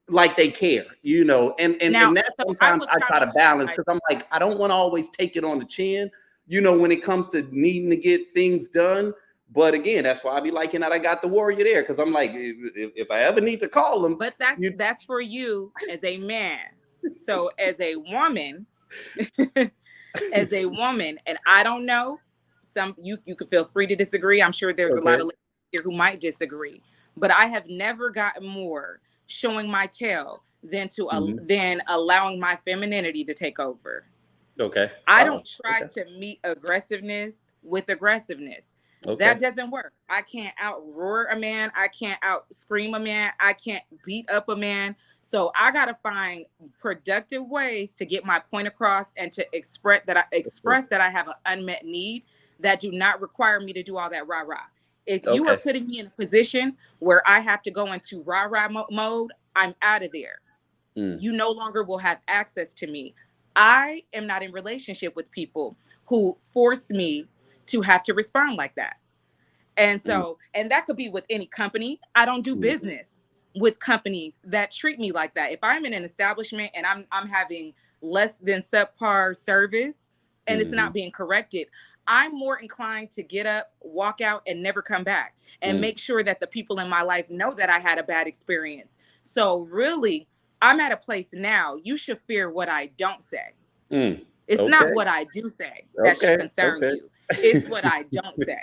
like they care, and Now, that so I sometimes will I try to challenge you balance guys. because I'm like, I don't want to always take it on the chin, when it comes to needing to get things done. But again, that's why I be liking that I got the warrior there because I'm like, if I ever need to call him, But that's you, that's for you as a man. So as a woman, as a woman, and I don't know, some you could feel free to disagree. I'm sure there's a lot okay, of ladies here who might disagree, but I have never gotten more showing my tail mhm, than allowing my femininity to take over. okay, I oh, don't try okay, to meet aggressiveness with aggressiveness. okay, That doesn't work. I can't out roar a man. I can't out scream a man. I can't beat up a man. So I gotta find productive ways to get my point across and to express that I have an unmet need that do not require me to do all that rah rah. If you are okay, putting me in a position where I have to go into rah rah mode, I'm out of there. You no longer will have access to me. I am not in relationship with people who force me to have to respond like that. And Mm. so, and that could be with any company. I don't do Mm. business with companies that treat me like that. If I'm in an establishment and I'm having less than subpar service and it's Mhm. not being corrected, I'm more inclined to get up, walk out, and never come back and Mm. make sure that the people in my life know that I had a bad experience. So really, I'm at a place now. You should fear what I don't say. Mm. It's not Okay. what I do say that should Okay. concern Okay. you. It's what I don't say.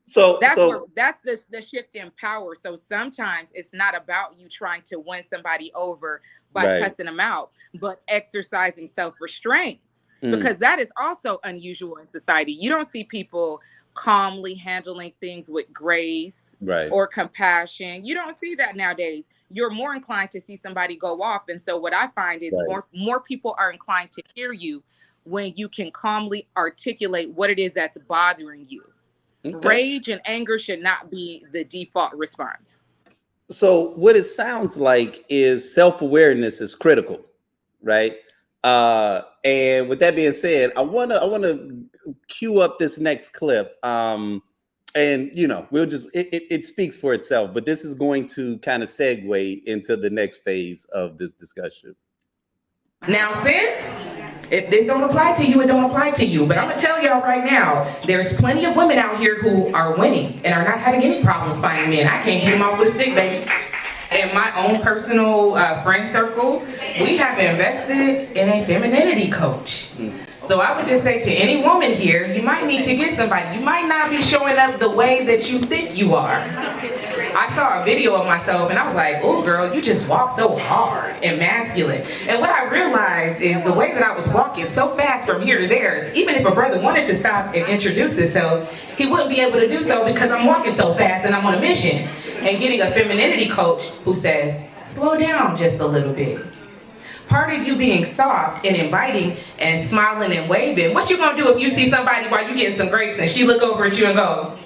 So That's where so that's the shift in power. So sometimes it's not about you trying to win somebody over by right. cussing them out, but exercising self-restraint, Mm. because that is also unusual in society. You don't see people calmly handling things with grace Right. or compassion. You don't see that nowadays. You're more inclined to see somebody go off. And so what I find is Right. more people are inclined to hear you when you can calmly articulate what it is that's bothering you. Okay. Rage and anger should not be the default response. So what it sounds like is self-awareness is critical, right? And with that being said, I wanna cue up this next clip. And we'll just it speaks for itself, but this is going to kind of segue into the next phase of this discussion. Now, since if this don't apply to you, it don't apply to you. But I'm gonna tell y'all right now, there's plenty of women out here who are winning and are not having any problems finding men. I can't hit them off with a stick, baby. In my own personal friend circle, we have invested in a femininity coach. So I would just say to any woman here, you might need to get somebody. You might not be showing up the way that you think you are. I saw a video of myself and I was like, oh girl, you just walk so hard and masculine. And what I realized is the way that I was walking so fast from here to there is even if a brother wanted to stop and introduce himself, he wouldn't be able to do so because I'm walking so fast and I'm on a mission. And getting a femininity coach who says, slow down just a little bit. Part of you being soft and inviting and smiling and waving, what you gonna do if you see somebody while you getting some grapes and she look over at you and go,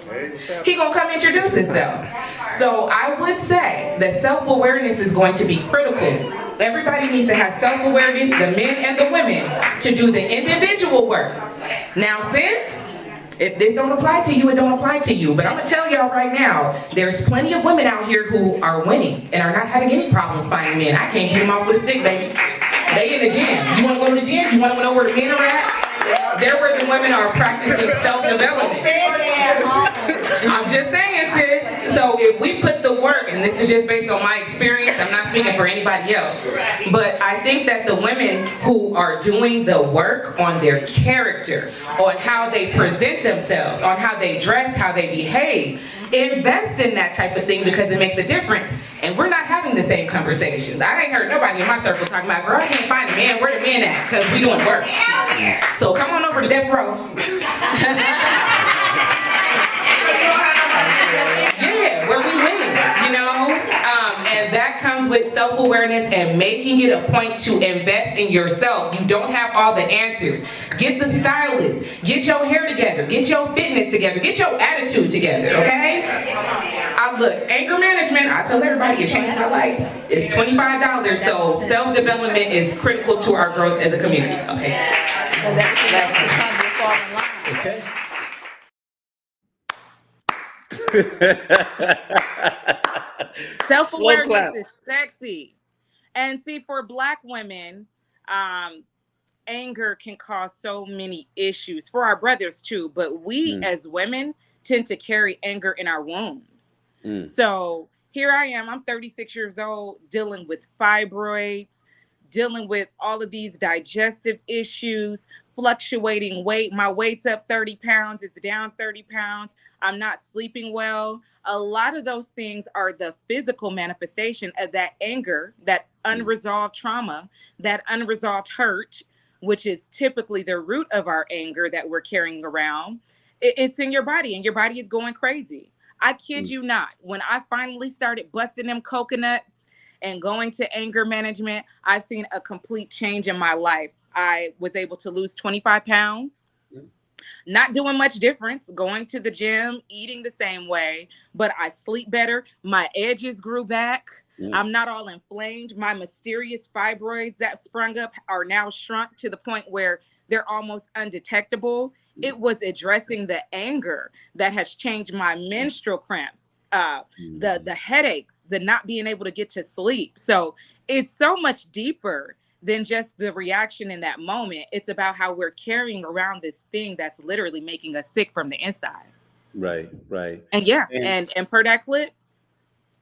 he gonna come introduce himself. So I would say that self-awareness is going to be critical. Everybody needs to have self-awareness, the men and the women, to do the individual work. Now since if this don't apply to you, it don't apply to you. But I'm gonna tell y'all right now, there's plenty of women out here who are winning and are not having any problems finding men. I can't hit them off with a stick, baby. They in the gym. You wanna go to the gym? You wanna know where the men are at? They're where the women are practicing self-development. I'm just saying, sis. So if we put the work, and this is just based on my experience, I'm not speaking for anybody else, but I think that the women who are doing the work on their character, on how they present themselves, on how they dress, how they behave, invest in that type of thing because it makes a difference. And we're not having the same conversations. I ain't heard nobody in my circle talking about, girl, I can't find a man, where the men at? Because we doing work. So come on over to Death Row. Yeah, where we winning, and that comes with self-awareness and making it a point to invest in yourself. You don't have all the answers. Get the stylist, get your hair together, get your fitness together, get your attitude together, okay? Look, anger management, I tell everybody it changed my life. It's $25, so self-development is critical to our growth as a community, okay? Okay. Self-awareness is sexy. And see, for Black women, anger can cause so many issues for our brothers too, but we as women tend to carry anger in our wombs. So here I am, I'm 36 years old, dealing with fibroids, dealing with all of these digestive issues, fluctuating weight. My weight's up 30 pounds, it's down 30 pounds. I'm not sleeping well. A lot of those things are the physical manifestation of that anger, that unresolved trauma, that unresolved hurt, which is typically the root of our anger that we're carrying around. It's in your body, and your body is going crazy. I kid you not. When I finally started busting them coconuts and going to anger management, I've seen a complete change in my life. I was able to lose 25 pounds. Not doing much difference, going to the gym, eating the same way, but I sleep better. My edges grew back. I'm not all inflamed. My mysterious fibroids that sprung up are now shrunk to the point where they're almost undetectable. It was addressing the anger that has changed my menstrual cramps, the headaches, the not being able to get to sleep. So it's so much deeper than just the reaction in that moment. It's about how we're carrying around this thing that's literally making us sick from the inside. Right, right. And yeah, And and per that clip,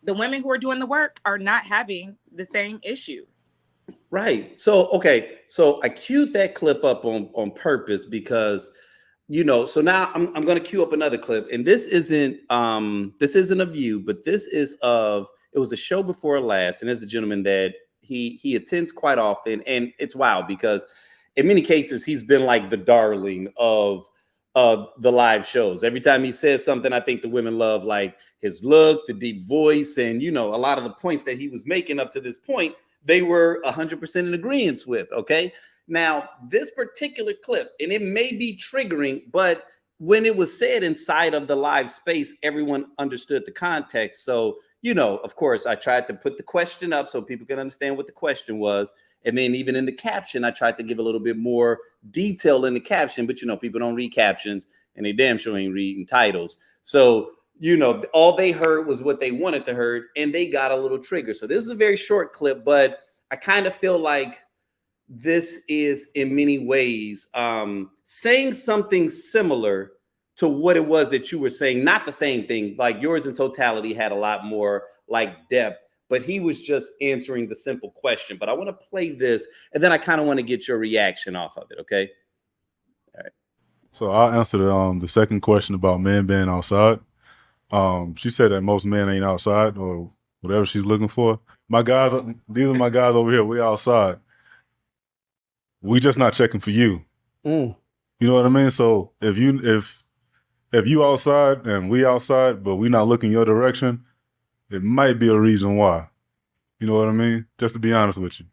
the women who are doing the work are not having the same issues. right. So okay, so I queued that clip up on purpose because so now I'm going to cue up another clip, and this isn't of you, but this is of it was a show before last, and there's a gentleman that he attends quite often, and it's wild because in many cases he's been like the darling of the live shows. Every time he says something, I think the women love like his look, the deep voice, and a lot of the points that he was making up to this point, they were 100% in agreement with. Okay. Now, this particular clip, and it may be triggering, but when it was said inside of the live space, everyone understood the context. So, of course, I tried to put the question up so people can understand what the question was. And then even in the caption, I tried to give a little bit more detail in the caption, but people don't read captions and they damn sure ain't reading titles. So, all they heard was what they wanted to hear, and they got a little trigger. So this is a very short clip, but I kind of feel like this is in many ways saying something similar to what it was that you were saying, not the same thing. Like yours in totality had a lot more like depth, but he was just answering the simple question. But I want to play this, and then I kind of want to get your reaction off of it. Okay. All right. So I'll answer the second question about men being outside. She said that most men ain't outside or whatever she's looking for. My guys, these are my guys over here. We outside. We just not checking for you. You know what I mean? So if you outside and we outside, but we not looking your direction, it might be a reason why. You know what I mean? Just to be honest with you.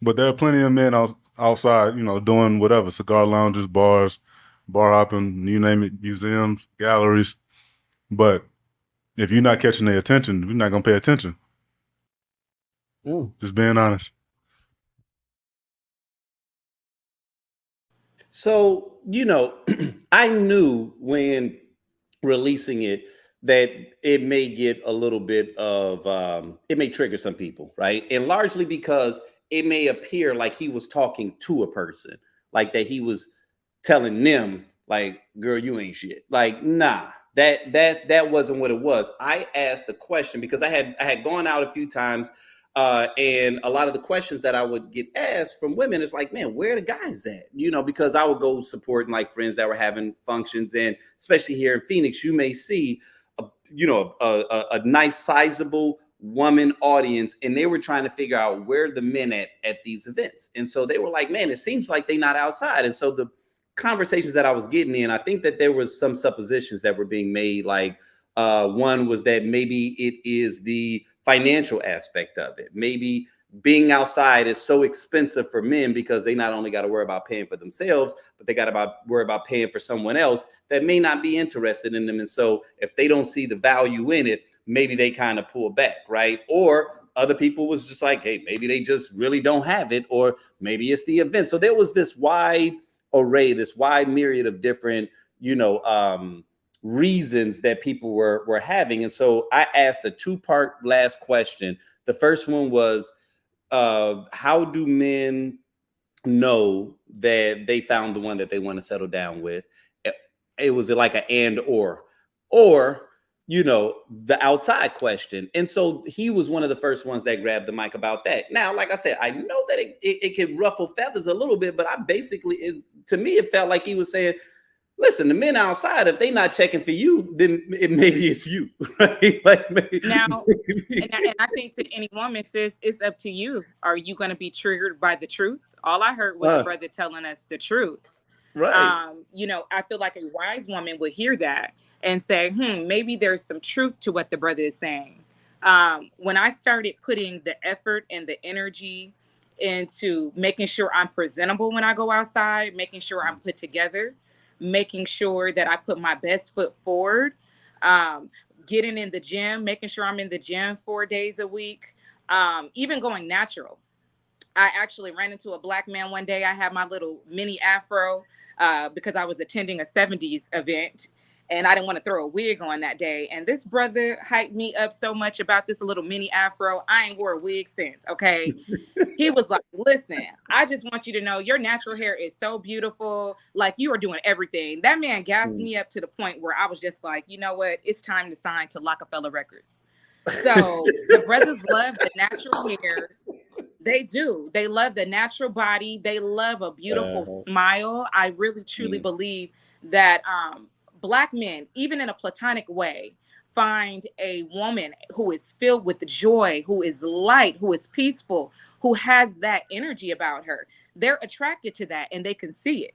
But there are plenty of men outside, doing whatever, cigar lounges, bars, bar hopping, you name it, museums, galleries. But if you're not catching their attention, you're not going to pay attention. Just being honest. So, I knew when releasing it that it may get a little bit of, it may trigger some people, right? And largely because it may appear like he was talking to a person, like that he was telling them, like, girl, you ain't shit. Like, nah, that wasn't what it was. I asked the question because I had gone out a few times. And a lot of the questions that I would get asked from women is like, man, where are the guys at? Because I would go supporting like friends that were having functions. And especially here in Phoenix, you may see, a nice sizable woman audience. And they were trying to figure out where the men at these events. And so they were like, man, it seems like they're not outside. And so the conversations that I was getting in, I think that there was some suppositions that were being made. Like one was that maybe it is the financial aspect of it. Maybe being outside is so expensive for men because they not only got to worry about paying for themselves, but they got to worry about paying for someone else that may not be interested in them. And so if they don't see the value in it, maybe they kind of pull back, right? Or other people was just like, hey, maybe they just really don't have it, or maybe it's the event. So there was this wide array, this wide myriad of different, reasons that people were having. And so I asked a two-part last question. The first one was, how do men know that they found the one that they want to settle down with? It was like an and or the outside question. And so he was one of the first ones that grabbed the mic about that. Now, like I said, I know that it can ruffle feathers a little bit, but to me, it felt like he was saying, listen, the men outside, if they not checking for you, then maybe it's you, right? Like maybe. Now, and I think to any woman, sis, it's up to you. Are you going to be triggered by the truth? All I heard was a brother telling us the truth. Right. I feel like a wise woman would hear that and say, maybe there's some truth to what the brother is saying. When I started putting the effort and the energy into making sure I'm presentable when I go outside, making sure I'm put together, making sure that I put my best foot forward, getting in the gym, making sure I'm in the gym 4 days a week, even going natural. I actually ran into a black man one day. I had my little mini afro because I was attending a 70s event and I didn't want to throw a wig on that day. And this brother hyped me up so much about this little mini afro. I ain't wore a wig since. Okay. He was like, listen, I just want you to know your natural hair is so beautiful. Like you are doing everything. That man gassed Mm. me up to the point where I was just like, you know what? It's time to sign to Rockefeller Records. So the brothers love the natural hair. They do. They love the natural body. They love a beautiful Uh, smile. I really truly mm, believe that black men, even in a platonic way, find a woman who is filled with joy, who is light, who is peaceful, who has that energy about her. They're attracted to that and they can see it.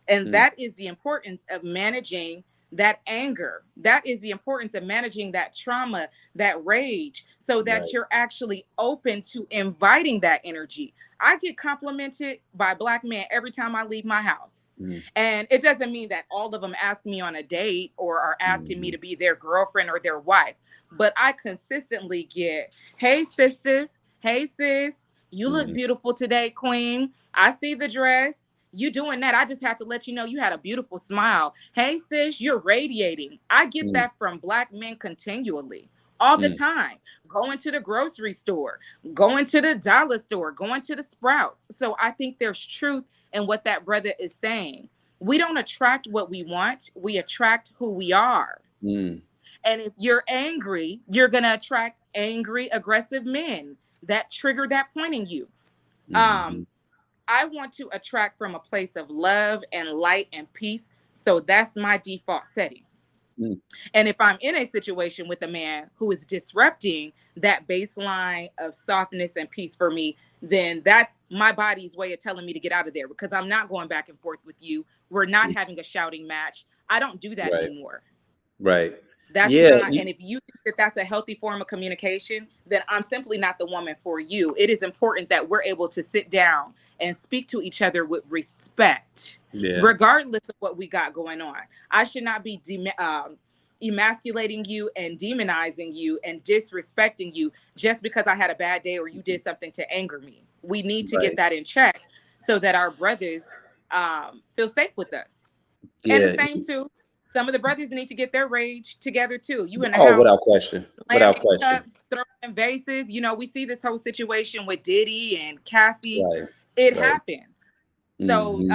And mm, that is the importance of managing that anger. That is the importance of managing that trauma, that rage, so that right. you're actually open to inviting that energy. I get complimented by black men every time I leave my house. Mm, And it doesn't mean that all of them ask me on a date or are asking me mhm, to be their girlfriend or their wife, but I consistently get, hey, sister, hey, sis, you look mhm, beautiful today, queen. I see the dress. You doing that. I just have to let you know you had a beautiful smile. Hey, sis, you're radiating. I get mm, that from black men continually, all the mm, time. Going to the grocery store, going to the dollar store, going to the Sprouts. So I think there's truth in what that brother is saying. We don't attract what we want, we attract who we are. mm, And if you're angry, you're going to attract angry, aggressive men that trigger that point in you. Um, mhm, I want to attract from a place of love and light and peace. So that's my default setting. mm, And if I'm in a situation with a man who is disrupting that baseline of softness and peace for me, then that's my body's way of telling me to get out of there because I'm not going back and forth with you. We're not mm, having a shouting match. I don't do that right. anymore. Right. That's Yeah. not, and if you think that that's a healthy form of communication, then I'm simply not the woman for you. It is important that we're able to sit down and speak to each other with respect, Yeah. regardless of what we got going on. I should not be emasculating you and demonizing you and disrespecting you just because I had a bad day or you did something to anger me. We need to get Right. that in check so that our brothers feel safe with us. And the Yeah. same too, some of the brothers need to get their rage together too. You in the Oh, house without question. Without slamming question. cups, throwing vases. You know, we see this whole situation with Diddy and Cassie. Right. It Right. happens. So, Hmm.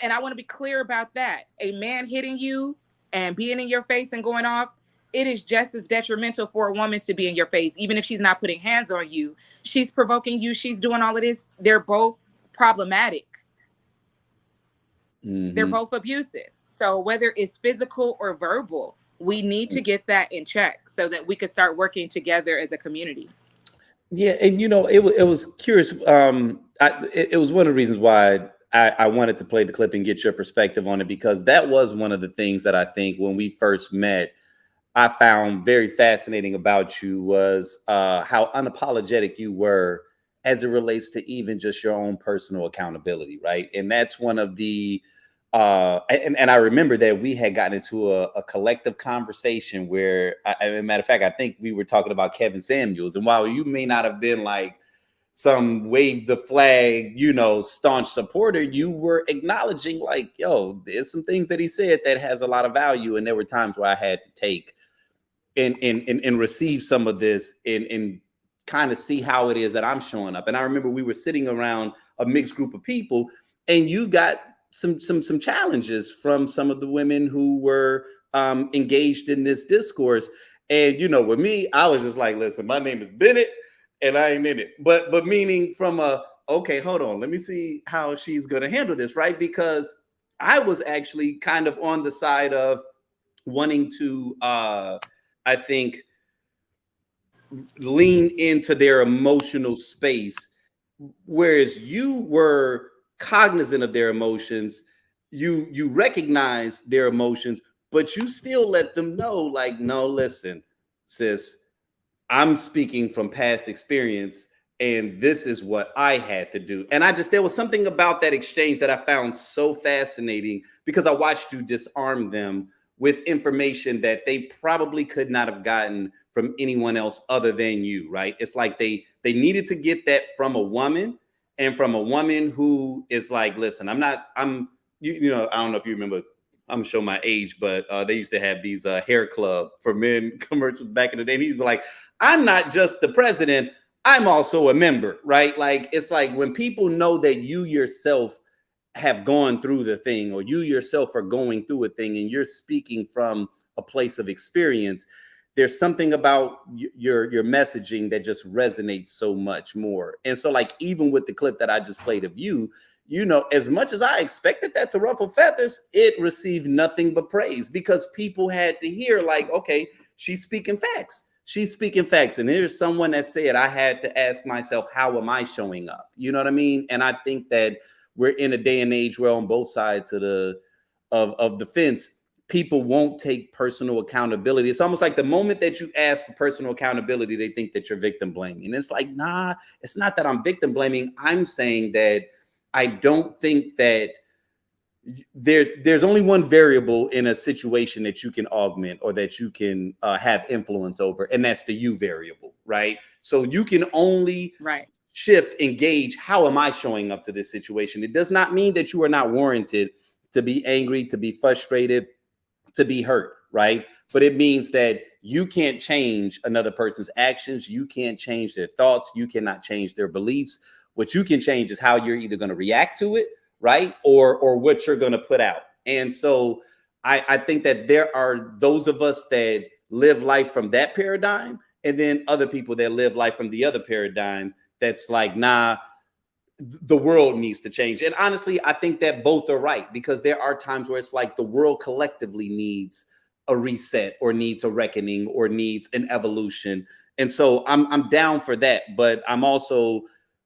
and I want to be clear about that. A man hitting you and being in your face and going off, it is just as detrimental for a woman to be in your face, even if she's not putting hands on you. She's provoking you. She's doing all of this. They're both problematic. They're Hmm. both abusive. So whether it's physical or verbal, we need to get that in check so that we could start working together as a community. Yeah, and it was curious. It was one of the reasons why I wanted to play the clip and get your perspective on it because that was one of the things that I think when we first met, I found very fascinating about you was how unapologetic you were as it relates to even just your own personal accountability, right? And that's one of the and I remember that we had gotten into a collective conversation where, as a matter of fact, I think we were talking about Kevin Samuels, and while you may not have been like some wave the flag, staunch supporter, you were acknowledging like, yo, there's some things that he said that has a lot of value, and there were times where I had to take and receive some of this and kind of see how it is that I'm showing up. And I remember we were sitting around a mixed group of people, and you got some challenges from some of the women who were engaged in this discourse. And with me, I was just like, listen, my name is Bennett, and I ain't in it. But meaning from a okay, hold on, let me see how she's gonna handle this, right? Because I was actually kind of on the side of wanting to I think lean into their emotional space, whereas you were cognizant of their emotions, you recognize their emotions, but you still let them know, like, no, listen, sis, I'm speaking from past experience, and this is what I had to do. And there was something about that exchange that I found so fascinating because I watched you disarm them with information that they probably could not have gotten from anyone else other than you, right? It's like they needed to get that from a woman, and from a woman who is like, listen, you know, I don't know if you remember, I'm gonna show my age, but they used to have these hair club for men commercials back in the day. And he'd be like, I'm not just the president, I'm also a member, right? Like, it's like when people know that you yourself have gone through the thing, or you yourself are going through a thing, and you're speaking from a place of experience, there's something about your messaging that just resonates so much more. And so, like, even with the clip that I just played of you, you know, as much as I expected that to ruffle feathers, it received nothing but praise, because people had to hear, like, okay, she's speaking facts. She's speaking facts. And there's someone that said, I had to ask myself, how am I showing up? You know what I mean? And I think that we're in a day and age where on both sides of the fence, people won't take personal accountability. It's almost like the moment that you ask for personal accountability, they think that you're victim blaming. And it's like, nah, it's not that I'm victim blaming. I'm saying that I don't think that there's only one variable in a situation that you can augment, or that you can have influence over, and that's the you variable, right? So you can only shift, engage, how am I showing up to this situation? It does not mean that you are not warranted to be angry, to be frustrated, to be hurt, right? But it means that you can't change another person's actions. You can't change their thoughts. You cannot change their beliefs. What you can change is how you're either going to react to it, right? Or what you're going to put out. And so I think that there are those of us that live life from that paradigm, and then other people that live life from the other paradigm that's like, nah, the world needs to change. And honestly, I think that both are right, because there are times where it's like the world collectively needs a reset, or needs a reckoning, or needs an evolution. And so I'm down for that, but I'm also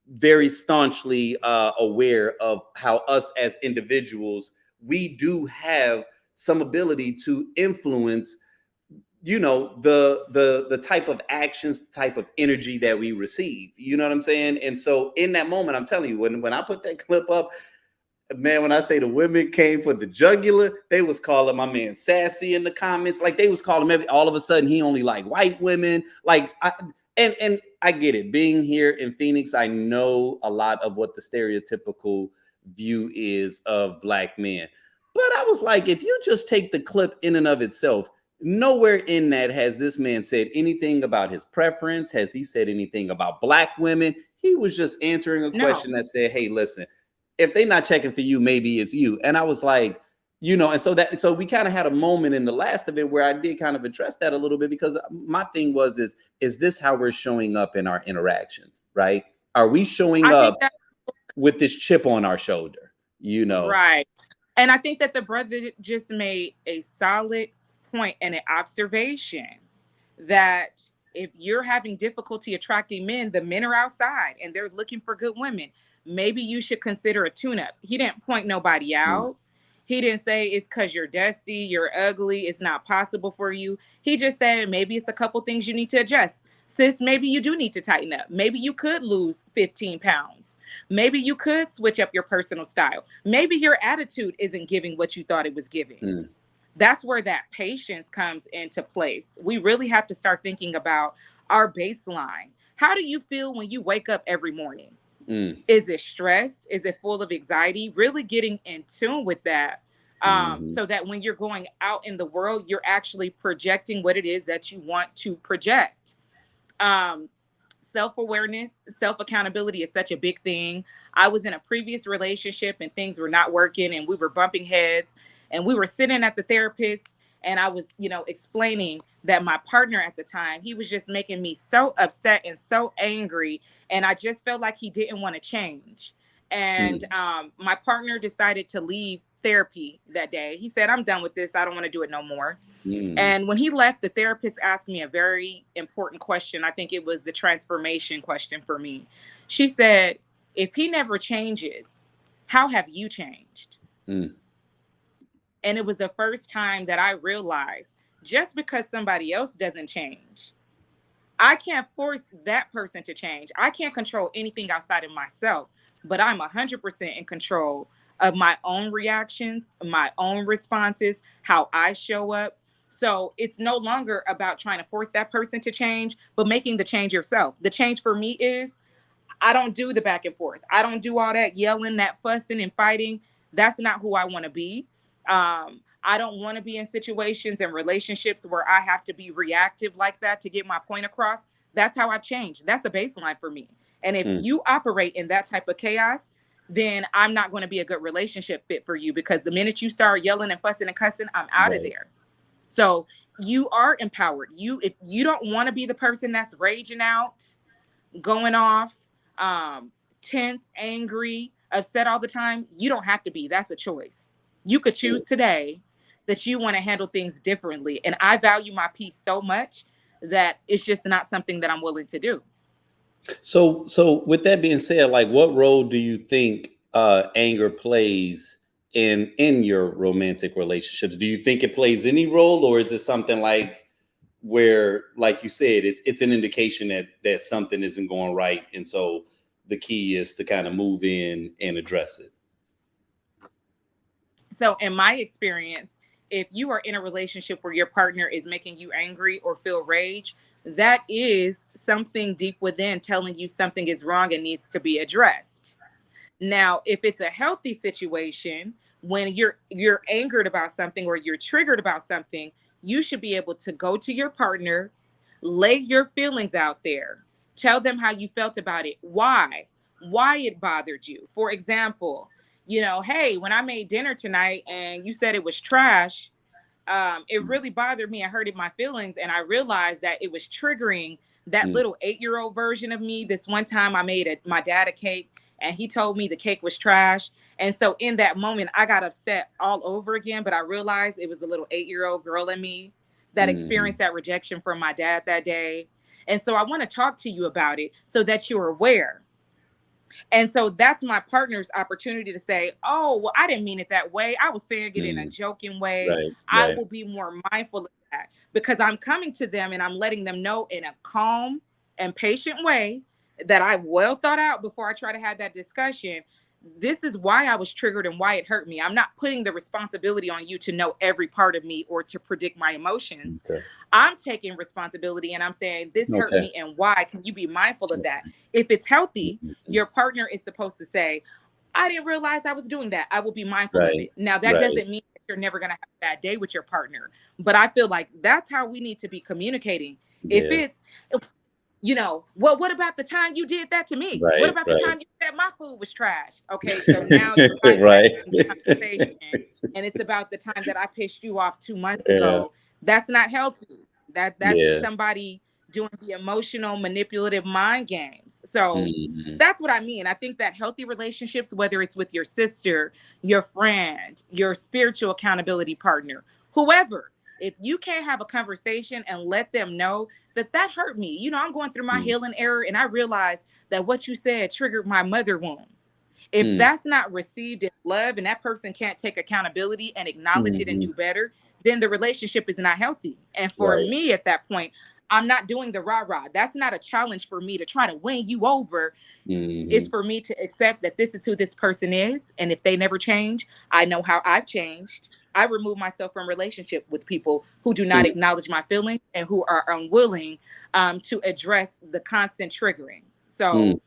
very staunchly aware of how us as individuals, we do have some ability to influence, you know, the type of actions, the type of energy that we receive. You know what I'm saying? And so in that moment, I'm telling you, when I put that clip up, man, when I say the women came for the jugular, they was calling my man sassy in the comments. Like, they was calling him all of a sudden he only like white women. Like, and I get it. Being here in Phoenix, I know a lot of what the stereotypical view is of Black men. But I was like, if you just take the clip in and of itself, nowhere in that has this man said anything about his preference. Has he said anything about Black women? He was just answering a question that said, hey, listen, if they're not checking for you, maybe it's you. And I was like, you know, and so we kind of had a moment in the last of it where I did kind of address that a little bit, because my thing was, is this how we're showing up in our interactions, right? Are we showing up with this chip on our shoulder, you know? Right. And I think that the brother just made a solid point and an observation that if you're having difficulty attracting men, the men are outside and they're looking for good women. Maybe you should consider a tune-up. He didn't point nobody out. He didn't say it's because you're dusty, you're ugly, it's not possible for you. He just said maybe it's a couple things you need to adjust. Sis, maybe you do need to tighten up. Maybe you could lose 15 pounds. Maybe you could switch up your personal style. Maybe your attitude isn't giving what you thought it was giving. That's where that patience comes into place. We really have to start thinking about our baseline. How do you feel when you wake up every morning? Is it stressed? Is it full of anxiety? Really getting in tune with that, so that when you're going out in the world, you're actually projecting what it is that you want to project. Self-awareness, self-accountability is such a big thing. I was in a previous relationship and things were not working and we were bumping heads, and we were sitting at the therapist, and I was, explaining that my partner at the time, he was just making me so upset and so angry, and I just felt like he didn't want to change. And my partner decided to leave therapy that day. He said, I'm done with this. I don't want to do it no more. And when he left, the therapist asked me a very important question. I think it was the transformation question for me. She said, if he never changes, how have you changed? And it was the first time that I realized, just because somebody else doesn't change, I can't force that person to change. I can't control anything outside of myself, but I'm 100% in control of my own reactions, my own responses, how I show up. So it's no longer about trying to force that person to change, but making the change yourself. The change for me is I don't do the back and forth. I don't do all that yelling, that fussing and fighting. That's not who I want to be. I don't want to be in situations and relationships where I have to be reactive like that to get my point across. That's how I change. That's a baseline for me. And if Mm, you operate in that type of chaos, then I'm not going to be a good relationship fit for you, because the minute you start yelling and fussing and cussing, I'm out of right. there. So you are empowered. If you don't want to be the person that's raging out, going off, um, tense, angry, upset all the time, you don't have to be. That's a choice. You could choose Mm. today that you want to handle things differently. And I value my peace so much that it's just not something that I'm willing to do. So with that being said, like, what role do you think anger plays in your romantic relationships? Do you think it plays any role, or is it something like where, like you said, it's an indication that something isn't going right, and so the key is to kind of move in and address it? So, in my experience, if you are in a relationship where your partner is making you angry or feel rage, that is something deep within telling you something is wrong and needs to be addressed. Now, if it's a healthy situation, when you're angered about something or you're triggered about something, you should be able to go to your partner, lay your feelings out there, tell them how you felt about it, why it bothered you. For example, hey, when I made dinner tonight and you said it was trash, it really bothered me. I hurted my feelings, and I realized that it was triggering that Mm, little 8-year old version of me. This one time, I made my dad a cake, and he told me the cake was trash. And so, in that moment, I got upset all over again. But I realized it was a little 8-year old girl in me that mhm, experienced that rejection from my dad that day. And so, I want to talk to you about it so that you're aware. And so that's my partner's opportunity to say, oh, well, I didn't mean it that way. I was saying it in a mm, joking way. right, I right. will be more mindful of that, because I'm coming to them and I'm letting them know in a calm and patient way that I've well thought out before I try to have that discussion. This is why I was triggered and why it hurt me. I'm not putting the responsibility on you to know every part of me or to predict my emotions. Okay. I'm taking responsibility and I'm saying, this hurt Okay. me and why. Can you be mindful of that? If it's healthy, Mhm. your partner is supposed to say, I didn't realize I was doing that. I will be mindful of Right. it. Now, that Right. doesn't mean that you're never going to have a bad day with your partner, but I feel like that's how we need to be communicating. If Yeah. it's, well, what about the time you did that to me? What Right. about the Right. time you said my food was trash? Okay, so now you're Right. hijacking the conversation, and it's about the time that I pissed you off 2 months Yeah. ago. That's not healthy. That's Yeah. somebody doing the emotional manipulative mind games. So Mhm. that's what I mean. I think that healthy relationships, whether it's with your sister, your friend, your spiritual accountability partner, whoever, if you can't have a conversation and let them know that hurt me. I'm going through my Mm, healing error, and I realized that what you said triggered my mother wound. If mm, that's not received in love and that person can't take accountability and acknowledge it and mhm. do better, then the relationship is not healthy. And for Right. me at that point, I'm not doing the rah rah. That's not a challenge for me to try to win you over. It's Mhm. for me to accept that this is who this person is. And if they never change, I know how I've changed. I remove myself from relationship with people who do not Mm, acknowledge my feelings and who are unwilling to address the constant triggering. mm. So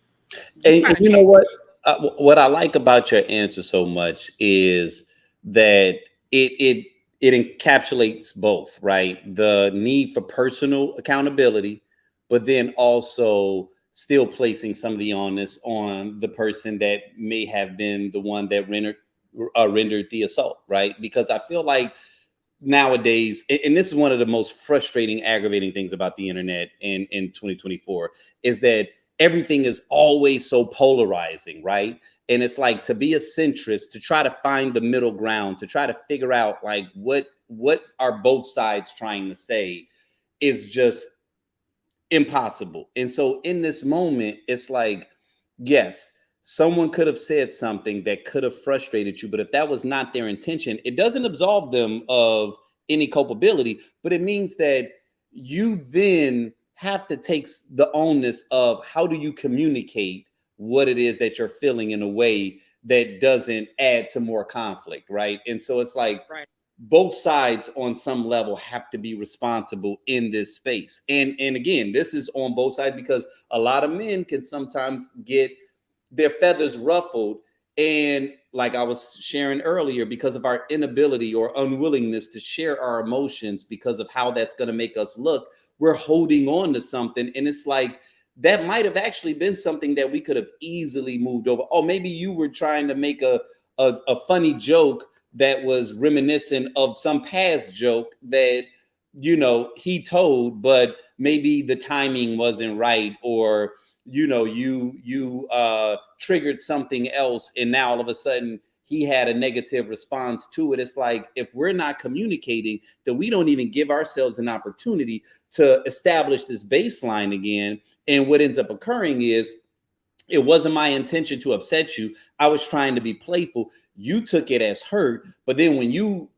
you And kind of you know change. what? What I like about your answer so much is that it encapsulates both, right? The need for personal accountability, but then also still placing some of the onus on the person that may have been the one that rendered the assault, right? Because I feel like nowadays, and this is one of the most frustrating, aggravating things about the internet in 2024, is that everything is always so polarizing, right? And it's like, to be a centrist, to try to find the middle ground, to try to figure out like what are both sides trying to say, is just impossible. And so in this moment, it's like, yes, someone could have said something that could have frustrated you, but if that was not their intention, it doesn't absolve them of any culpability, but it means that you then have to take the onus of how do you communicate what it is that you're feeling in a way that doesn't add to more conflict, right? And so it's like Right. both sides on some level have to be responsible in this space. And again, this is on both sides because a lot of men can sometimes get their feathers ruffled, and like I was sharing earlier, because of our inability or unwillingness to share our emotions because of how that's going to make us look, we're holding on to something. And it's like that might have actually been something that we could have easily moved over. Oh, maybe you were trying to make a funny joke that was reminiscent of some past joke that he told, but maybe the timing wasn't right, or you triggered something else, and now all of a sudden he had a negative response to it. It's like, if we're not communicating, then we don't even give ourselves an opportunity to establish this baseline again. And what ends up occurring is, it wasn't my intention to upset you. I was trying to be playful. You took it as hurt, but then when you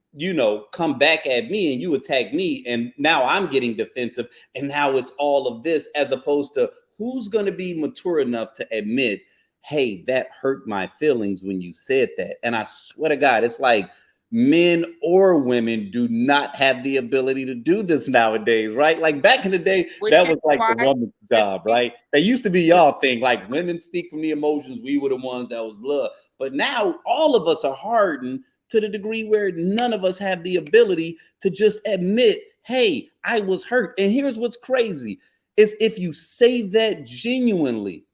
come back at me and you attack me, and now I'm getting defensive, and now it's all of this, as opposed to who's going to be mature enough to admit, hey, that hurt my feelings when you said that. And I swear to God, it's like men or women do not have the ability to do this nowadays, right? Like back in the day, Which that is was like the why woman's job, right? That used to be y'all thing, like women speak from the emotions, we were the ones that was blood. But now all of us are hardened to the degree where none of us have the ability to just admit, hey, I was hurt. And here's what's crazy is, if you say that genuinely,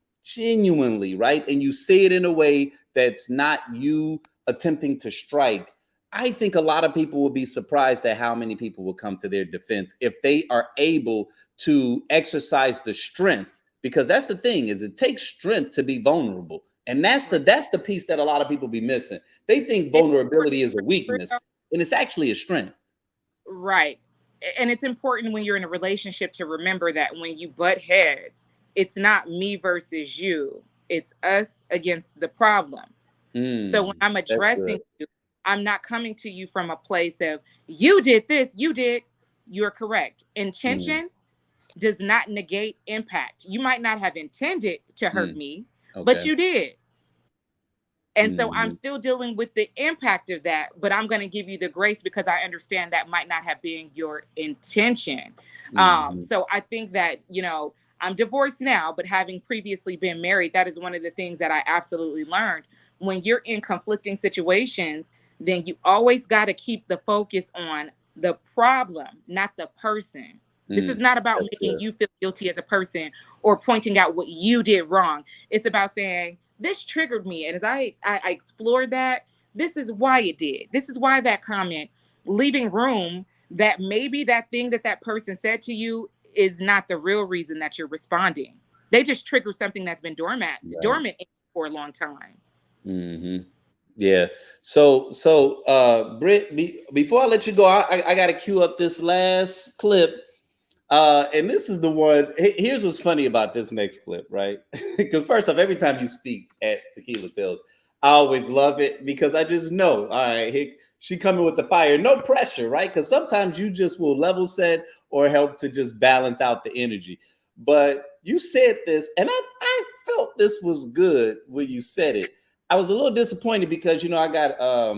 right? And you say it in a way that's not you attempting to strike, I think a lot of people will be surprised at how many people will come to their defense if they are able to exercise the strength. Because that's the thing, is it takes strength to be vulnerable. And that's the piece that a lot of people be missing. They think vulnerability is a weakness, and it's actually a strength. Right. And it's important when you're in a relationship to remember that when you butt heads, it's not me versus you. It's us against the problem. So when I'm addressing you, I'm not coming to you from a place of, you did this, you're correct. Intention does not negate impact. You might not have intended to hurt me, but you did. And so I'm still dealing with the impact of that, but I'm going to give you the grace because I understand that might not have been your intention. So I think that, I'm divorced now, but having previously been married, that is one of the things that I absolutely learned. When you're in conflicting situations, then you always got to keep the focus on the problem, not the person. This is not about making you feel guilty as a person or pointing out what you did wrong. It's about saying, this triggered me. And as I explored that, this is why it did. This is why that comment, leaving room that maybe that thing that person said to you is not the real reason that you're responding. They just triggered something that's been dormant for a long time. Yeah. So Britt, before I let you go, I got to cue up this last clip. And this is the one. Here's what's funny about this next clip, right? Because first off, every time you speak at Tequila Tales, I always love it because I just know, all right, she coming with the fire, no pressure, right? Because sometimes you just will level set or help to just balance out the energy. But you said this, and I felt this was good when you said it. I was a little disappointed because I got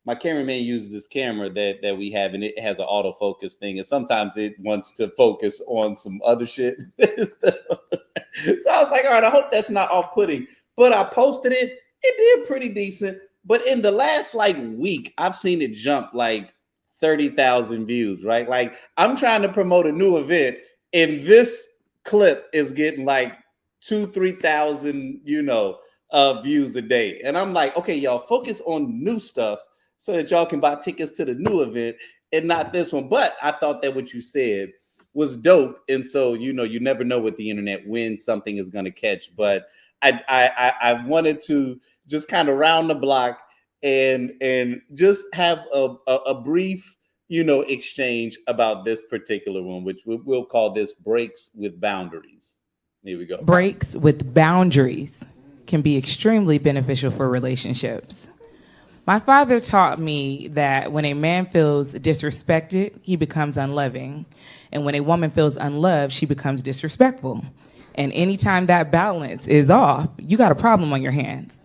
my cameraman uses this camera that we have, and it has an autofocus thing, and sometimes it wants to focus on some other shit. So I was like, all right, I hope that's not off-putting. But I posted it. It did pretty decent. But in the last week, I've seen it jump 30,000 views, right? Like, I'm trying to promote a new event, and this clip is getting 2,000-3,000, views a day. And I'm like, okay, y'all focus on new stuff so that y'all can buy tickets to the new event and not this one. But I thought that what you said was dope. And so, you never know with the internet when something is going to catch. But I wanted to just kind of round the block and just have a brief, exchange about this particular one, which we'll call this Breaks with Boundaries. Here we go. Breaks with boundaries can be extremely beneficial for relationships. My father taught me that when a man feels disrespected, he becomes unloving. And when a woman feels unloved, she becomes disrespectful. And anytime that balance is off, you got a problem on your hands.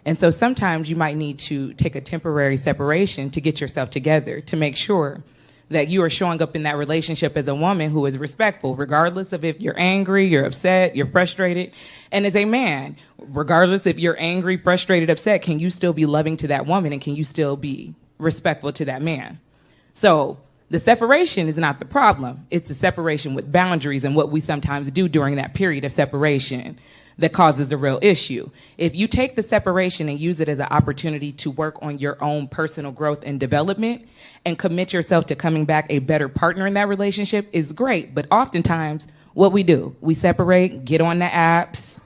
And so sometimes you might need to take a temporary separation to get yourself together, to make sure that you are showing up in that relationship as a woman who is respectful, regardless of if you're angry, you're upset, you're frustrated. And as a man, regardless if you're angry, frustrated, upset, can you still be loving to that woman, and can you still be respectful to that man? So the separation is not the problem. It's a separation with boundaries and what we sometimes do during that period of separation that causes a real issue. If you take the separation and use it as an opportunity to work on your own personal growth and development and commit yourself to coming back a better partner in that relationship, is great. But oftentimes what we do, we separate, get on the apps,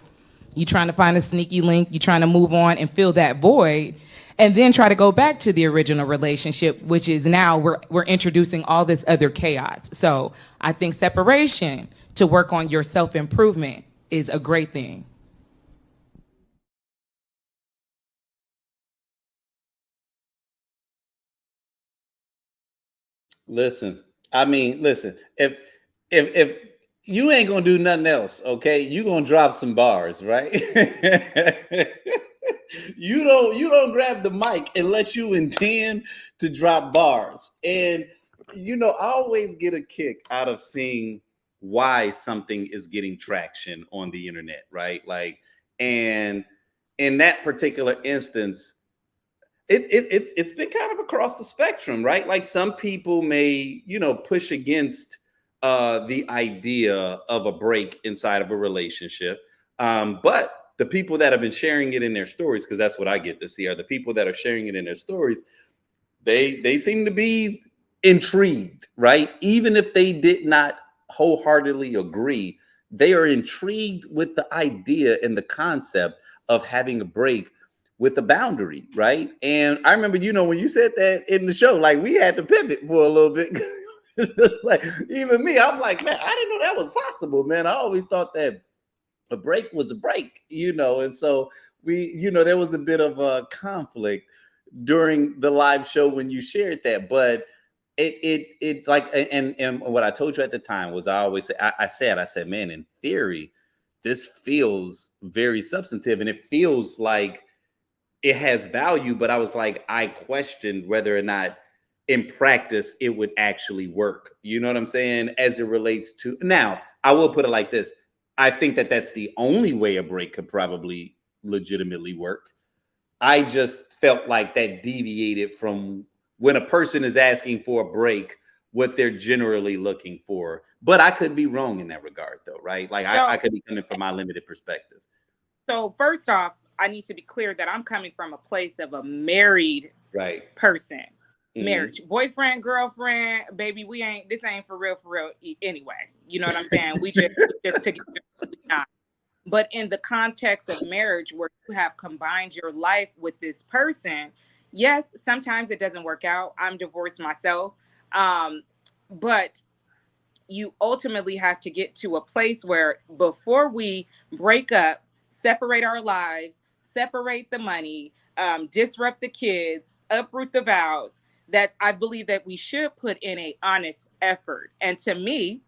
you trying to find a sneaky link, you trying to move on and fill that void, and then try to go back to the original relationship, which is now we're introducing all this other chaos. So I think separation to work on your self-improvement is a great thing. Listen, listen. If you ain't gonna do nothing else, okay, you gonna drop some bars, right? You don't grab the mic unless you intend to drop bars. And I always get a kick out of seeing why something is getting traction on the internet, right? Like, and in that particular instance, it's been kind of across the spectrum, right? Like, some people may, push against the idea of a break inside of a relationship. But the people that have been sharing it in their stories, because that's what I get to see, are the people that are sharing it in their stories. They seem to be intrigued, right? Even if they did not wholeheartedly agree, they are intrigued with the idea and the concept of having a break with a boundary, right? And I remember, when you said that in the show, like, we had to pivot for a little bit. Like, even me, I'm like, man, I didn't know that was possible, man. I always thought that a break was a break, and so there was a bit of a conflict during the live show when you shared that. But it like, and what I told you at the time was, I always say, I said, man, in theory, this feels very substantive and it feels like it has value. But I was like, I questioned whether or not in practice it would actually work. You know what I'm saying? As it relates to, now, I will put it like this. I think that that's the only way a break could probably legitimately work. I just felt like that deviated from when a person is asking for a break, what they're generally looking for. But I could be wrong in that regard, though, right? Like, I could be coming from my limited perspective. So first off, I need to be clear that I'm coming from a place of a married person. Marriage, boyfriend, girlfriend, baby, this ain't for real anyway. You know what I'm saying? We just together. But in the context of marriage, where you have combined your life with this person, yes, sometimes it doesn't work out. I'm divorced myself. But you ultimately have to get to a place where, before we break up, separate our lives, separate the money, disrupt the kids, uproot the vows, that I believe that we should put in a honest effort. And to me,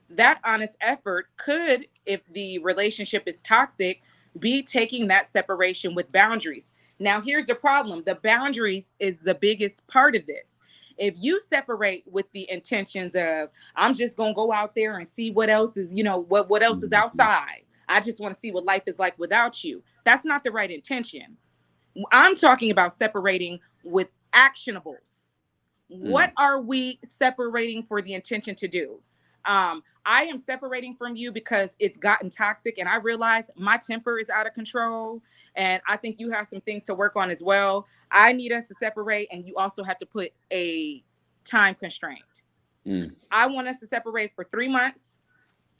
that honest effort could, if the relationship is toxic, be taking that separation with boundaries. Now, here's the problem. The boundaries is the biggest part of this. If you separate with the intentions of, I'm just going to go out there and see what else is, what else is outside. I just want to see what life is like without you. That's not the right intention. I'm talking about separating with actionables. What are we separating for the intention to do? I am separating from you because it's gotten toxic, and I realize my temper is out of control, and I think you have some things to work on as well. I need us to separate, and you also have to put a time constraint. I want us to separate for 3 months.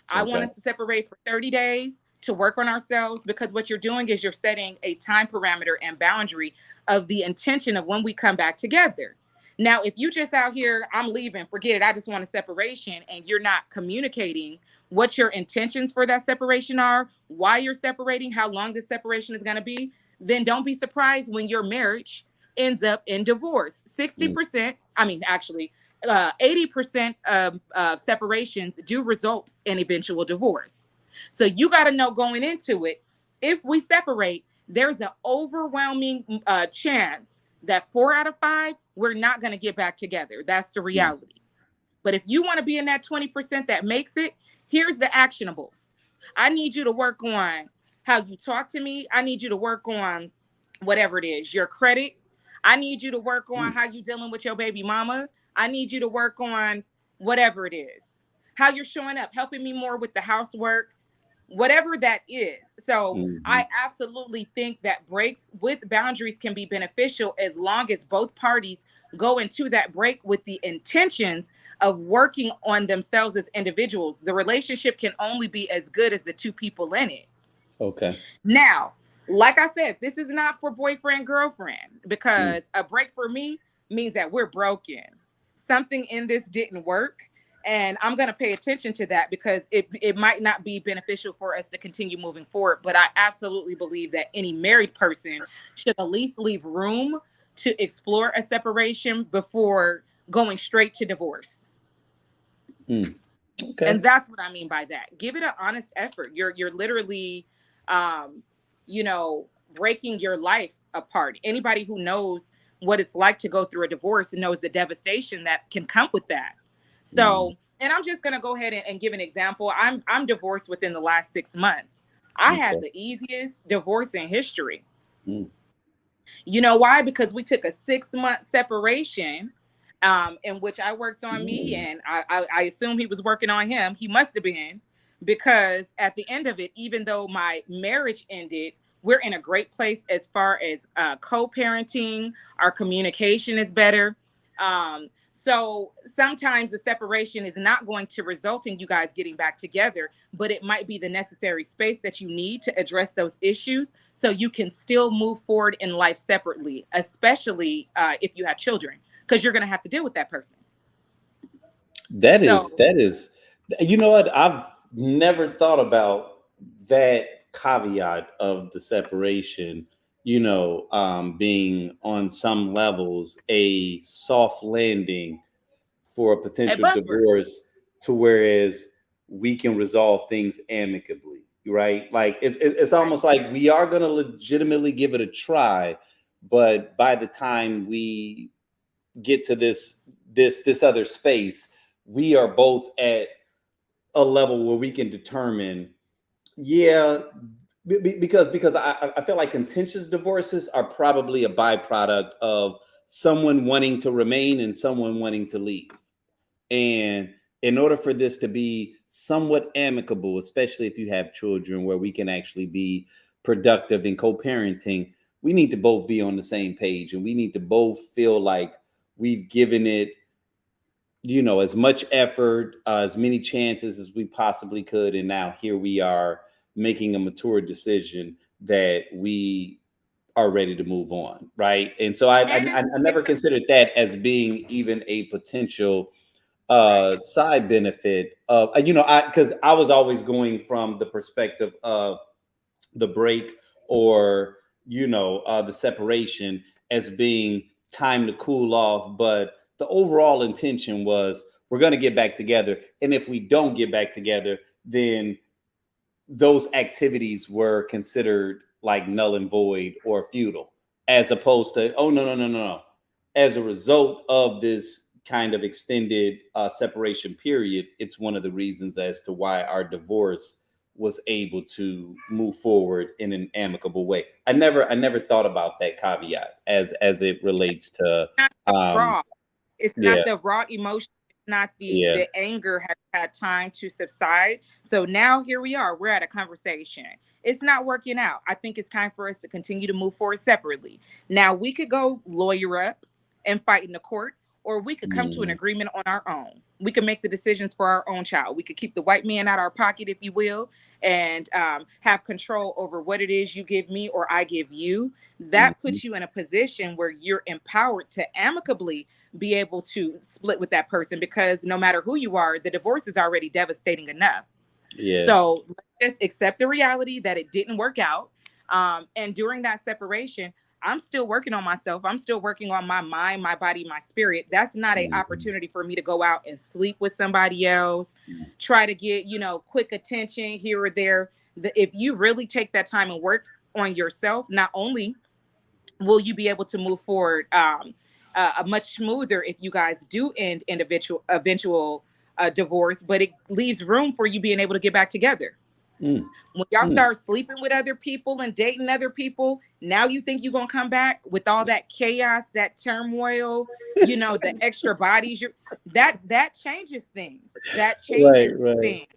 I want us to separate for 30 days to work on ourselves, because what you're doing is you're setting a time parameter and boundary of the intention of when we come back together. Now, if you just out here, I'm leaving, forget it, I just want a separation, and you're not communicating what your intentions for that separation are, why you're separating, how long this separation is going to be, then don't be surprised when your marriage ends up in divorce. 60%, 80% of separations do result in eventual divorce. So you got to know going into it, if we separate, there's an overwhelming chance that 4 out of 5, we're not going to get back together. That's the Mm. reality. But if you want to be in that 20% that makes it, here's the actionables. I need you to work on how you talk to me. I need you to work on whatever it is, your credit. I need you to work on Mm. how you dealing with your baby mama. I need you to work on whatever it is. How you're showing up, helping me more with the housework, whatever that is. So Mhm. I absolutely think that breaks with boundaries can be beneficial as long as both parties go into that break with the intentions of working on themselves as individuals. The relationship can only be as good as the two people in it. Okay. Now, like I said, this is not for boyfriend, girlfriend, Mm. because a break for me means that we're broken. Something in this didn't work. And I'm going to pay attention to that because it might not be beneficial for us to continue moving forward. But I absolutely believe that any married person should at least leave room to explore a separation before going straight to divorce. Mm. And Okay. that's what I mean by that. Give it an honest effort. You're literally um you know breaking your life apart. Anybody who knows what it's like to go through a divorce knows the devastation that can come with that. Mm. So, and I'm just going to go ahead and give an example. I'm divorced within the last 6 months. I had Okay. the easiest divorce in history. Mm. You know why? Because we took a 6 month separation, in which I worked on me, Mm. and I assume he was working on him. He must have been, because at the end of it, even though my marriage ended, we're in a great place as far as co-parenting. Our communication is better. So sometimes the separation is not going to result in you guys getting back together, but it might be the necessary space that you need to address those issues so you can still move forward in life separately, especially if you have children, because you're going to have to deal with that person. That So, is that is you know what? I've never thought about that caveat of the separation, being on some levels a soft landing for a a potential buffer. divorce, to whereas we can resolve things amicably, right? Like it's Right. almost like we are going to legitimately give it a try, but by the time we get to this other space, we are both at a level where we can determine, yeah, because I feel like contentious divorces are probably a byproduct of someone wanting to remain and someone wanting to leave. And in order for this to be somewhat amicable, especially if you have children, where we can actually be productive in co-parenting, we need to both be on the same page, and we need to both feel like we've given it, as much effort, as many chances as we possibly could, and now here we are making a mature decision that we are ready to move on, right? And so And I never considered that as being even a potential right. side benefit of, I because I was always going from the perspective of the break, or the separation, as being time to cool off, but the overall intention was we're going to get back together, and if we don't get back together, then those activities were considered like null and void or futile, as opposed to, oh, no, no, no, no, no, as a result of this kind of extended separation period, it's one of the reasons as to why our divorce was able to move forward in an amicable way. I never thought about that caveat as it relates to Not so um raw. It's not yeah, the raw emotion. It's not yeah. the anger has had time to subside. So now here we are. We're at a conversation. It's not working out. I think it's time for us to continue to move forward separately. Now we could go lawyer up and fight in the court, or we could come to an Mm, agreement on our own. We could make the decisions for our own child. We could keep the white man out our pocket, if you will, and have control over what it is you give me or I give you. That mhm. puts you in a position where you're empowered to amicably be able to split with that person, because no matter who you are, the divorce is already devastating enough. Yeah. So let's just accept the reality that it didn't work out. And during that separation, I'm still working on myself. I'm still working on my mind, my body, my spirit. That's not an Mhm. opportunity for me to go out and sleep with somebody else, try to get, quick attention here or there. If you really take that time and work, on yourself, not only will you be able to move forward a much smoother if you guys do end individual eventual divorce, but it leaves room for you being able to get back together. Mm, When y'all mm. start sleeping with other people and dating other people, now you think you're gonna come back with all that chaos, that turmoil, the extra bodies. That changes things. That Right, changes right. things.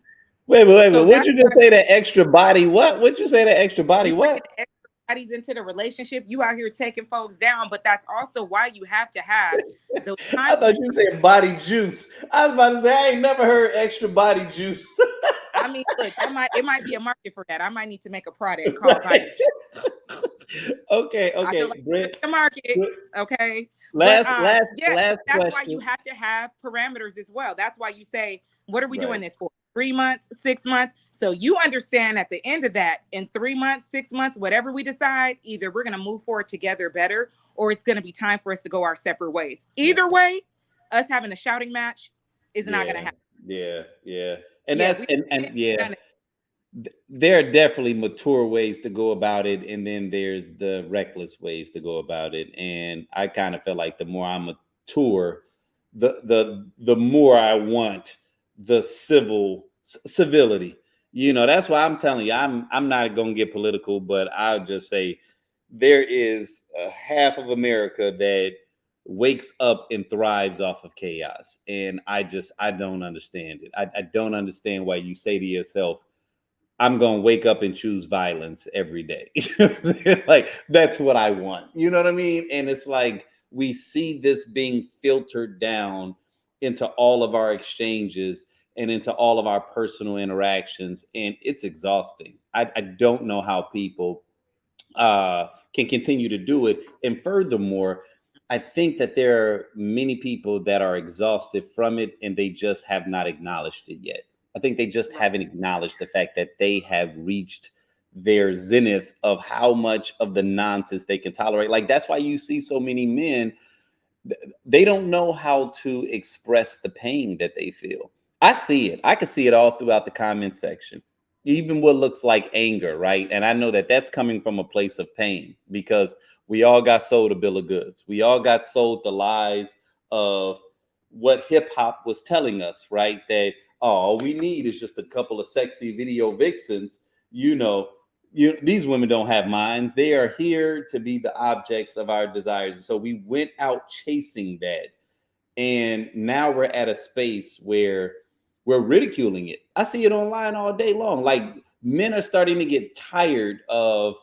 Wait. So What'd that's you just why say? That extra body? What? What'd you say? That extra body? you bringing What? the extra bodies into the relationship. You out here taking folks down, but that's also why you have to have those I time thought you limits. said body juice. I was about to say I ain't never heard extra body juice. I mean, look, it might be a market for that. I might need to make a product called Right. Body Juice. Okay, I feel okay. like it could Brent, be a market, okay? But last, last, yes, last that's why you question. have to have parameters as well. That's why you say, what are we doing Right. this for? 3 months, 6 months. So you understand at the end of that, in 3 months, 6 months, whatever we decide, either we're gonna move forward together better, or it's gonna be time for us to go our separate ways. Either Okay. way, us having a shouting match is not gonna Yeah, happen. yeah. And Yeah, that's we and yeah, done it. there are definitely mature ways to go about it, and then there's the reckless ways to go about it. And I kind of feel like the more I'm mature, the more I want the civility. That's why I'm telling you, I'm not gonna get political, but I'll just say there is a half of America that wakes up and thrives off of chaos. And I don't understand it. I don't understand why you say to yourself, I'm gonna wake up and choose violence every day. Like that's what I want. You know what I mean? And it's like we see this being filtered down into all of our exchanges and into all of our personal interactions, and it's exhausting. I don't know how people can continue to do it. And furthermore, I think that there are many people that are exhausted from it and they just have not acknowledged it yet. I think they just Right. haven't acknowledged the fact that they have reached their zenith of how much of the nonsense they can tolerate. Like that's why you see so many men, they don't know how to express the pain that they feel. I see it. I can see it all throughout the comment section. Even what looks like anger, right? And I know that that's coming from a place of pain because we all got sold a bill of goods. We all got sold the lies of what hip hop was telling us, right? That all we need is just a couple of sexy video vixens, you know, these women don't have minds. They are here to be the objects of our desires. So we went out chasing that. And now we're at a space where we're ridiculing it. I see it online all day long. Like men are starting to get tired of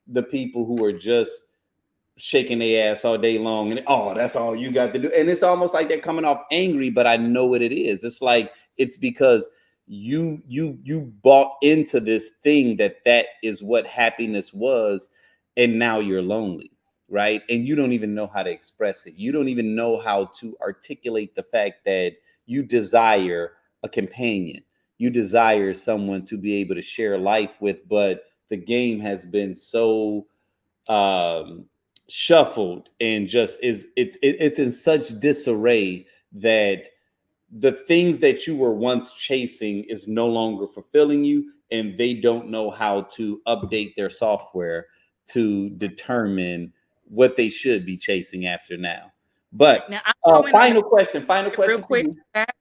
the people who are just shaking their ass all day long and oh, that's all you got to do. And it's almost like they're coming off angry, but I know what it is. It's like it's because you bought into this thing that is what happiness was, and now you're lonely, right? And you don't even know how to express it. You don't even know how to articulate the fact that you desire a companion. You desire someone to be able to share life with, but the game has been so um shuffled and just it's in such disarray that the things that you were once chasing is no longer fulfilling you, and they don't know how to update their software to determine what they should be chasing after now. Right. But Now I'm going on final that real question for quick. you.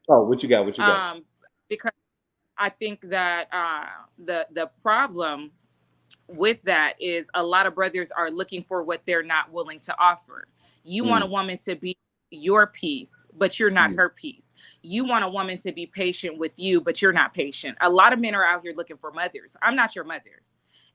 Oh, what you got? Um, because I think that the problem with that is a lot of brothers are looking for what they're not willing to offer. You want a Mm, woman to be your peace, but you're not mm, her peace. You want a woman to be patient with you, but you're not patient. A lot of men are out here looking for mothers. I'm not your mother,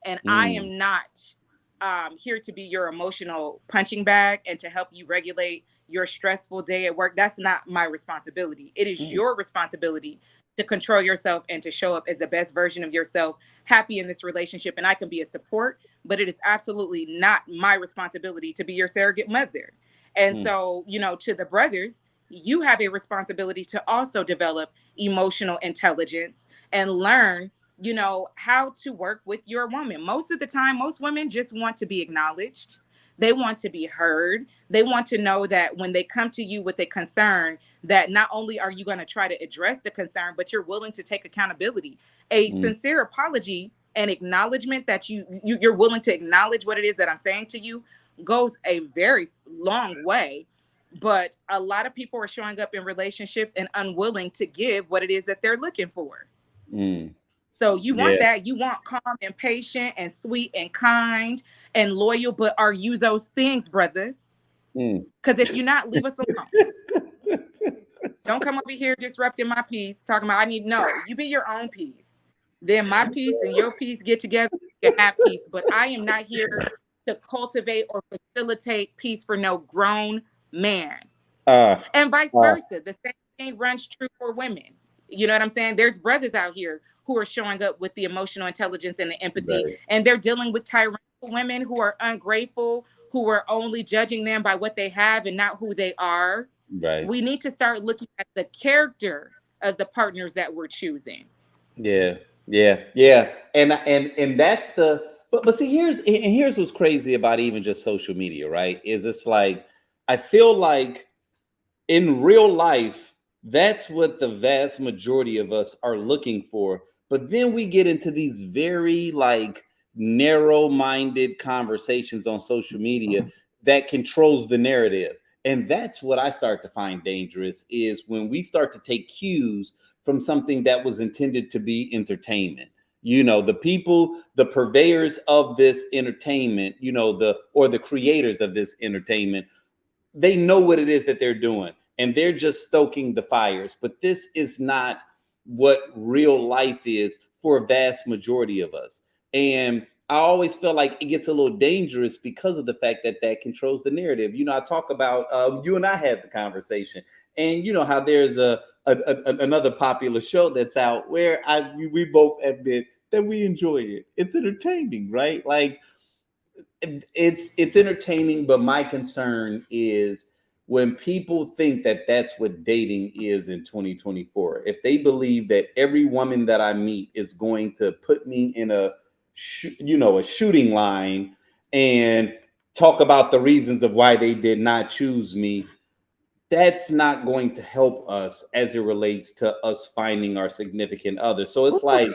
and I mm, am not here to be your emotional punching bag and to help you regulate your stressful day at work. That's not my responsibility. It is mm, your responsibility to control yourself and to show up as the best version of yourself, happy in this relationship. And I can be a support, but it is absolutely not my responsibility to be your surrogate mother. And mm, so, to the brothers, you have a responsibility to also develop emotional intelligence and learn how to work with your woman. Most of the time, most women just want to be acknowledged. They want to be heard. They want to know that when they come to you with a concern, that not only are you going to try to address the concern, but you're willing to take accountability. A mm, sincere apology and acknowledgement that you're willing to acknowledge what it is that I'm saying to you goes a very long way. But a lot of people are showing up in relationships and unwilling to give what it is that they're looking for. Mm. So you want Yeah. that. You want calm and patient and sweet and kind and loyal. But are you those things, brother? Mm. Because if you're not, leave us alone. Don't come over here disrupting my peace, talking about I need no. You be your own peace. Then my peace and your peace get together, you have peace. But I am not here to cultivate or facilitate peace for no grown man. Uh, And vice uh, versa. The same thing runs true for women. You know what I'm saying? There's brothers out here who are showing up with the emotional intelligence and the empathy, right, and they're dealing with tyrannical women who are ungrateful, who are only judging them by what they have and not who they are. right. We need to start looking at the character of the partners that we're choosing. Yeah, yeah, yeah. And that's the but see here's what's crazy about even just social media, right? Is it's like I feel like in real life, that's what the vast majority of us are looking for. But then we get into these very like narrow-minded conversations on social media that controls the narrative. And that's what I start to find dangerous is when we start to take cues from something that was intended to be entertainment. You know, the people, the purveyors of this entertainment, you know, the creators of this entertainment, they know what it is that they're doing and they're just stoking the fires. But this is not what real life is for a vast majority of us. And I always feel like it gets a little dangerous because of the fact that that controls the narrative. You know, I talk about you and I had the conversation, and you know how there's another popular show that's out where we both admit that we enjoy it. It's entertaining, right? Like it's entertaining, but my concern is when people think that that's what dating is in 2024. If they believe that every woman that I meet is going to put me in a a shooting line and talk about the reasons of why they did not choose me, that's not going to help us as it relates to us finding our significant other. So it's like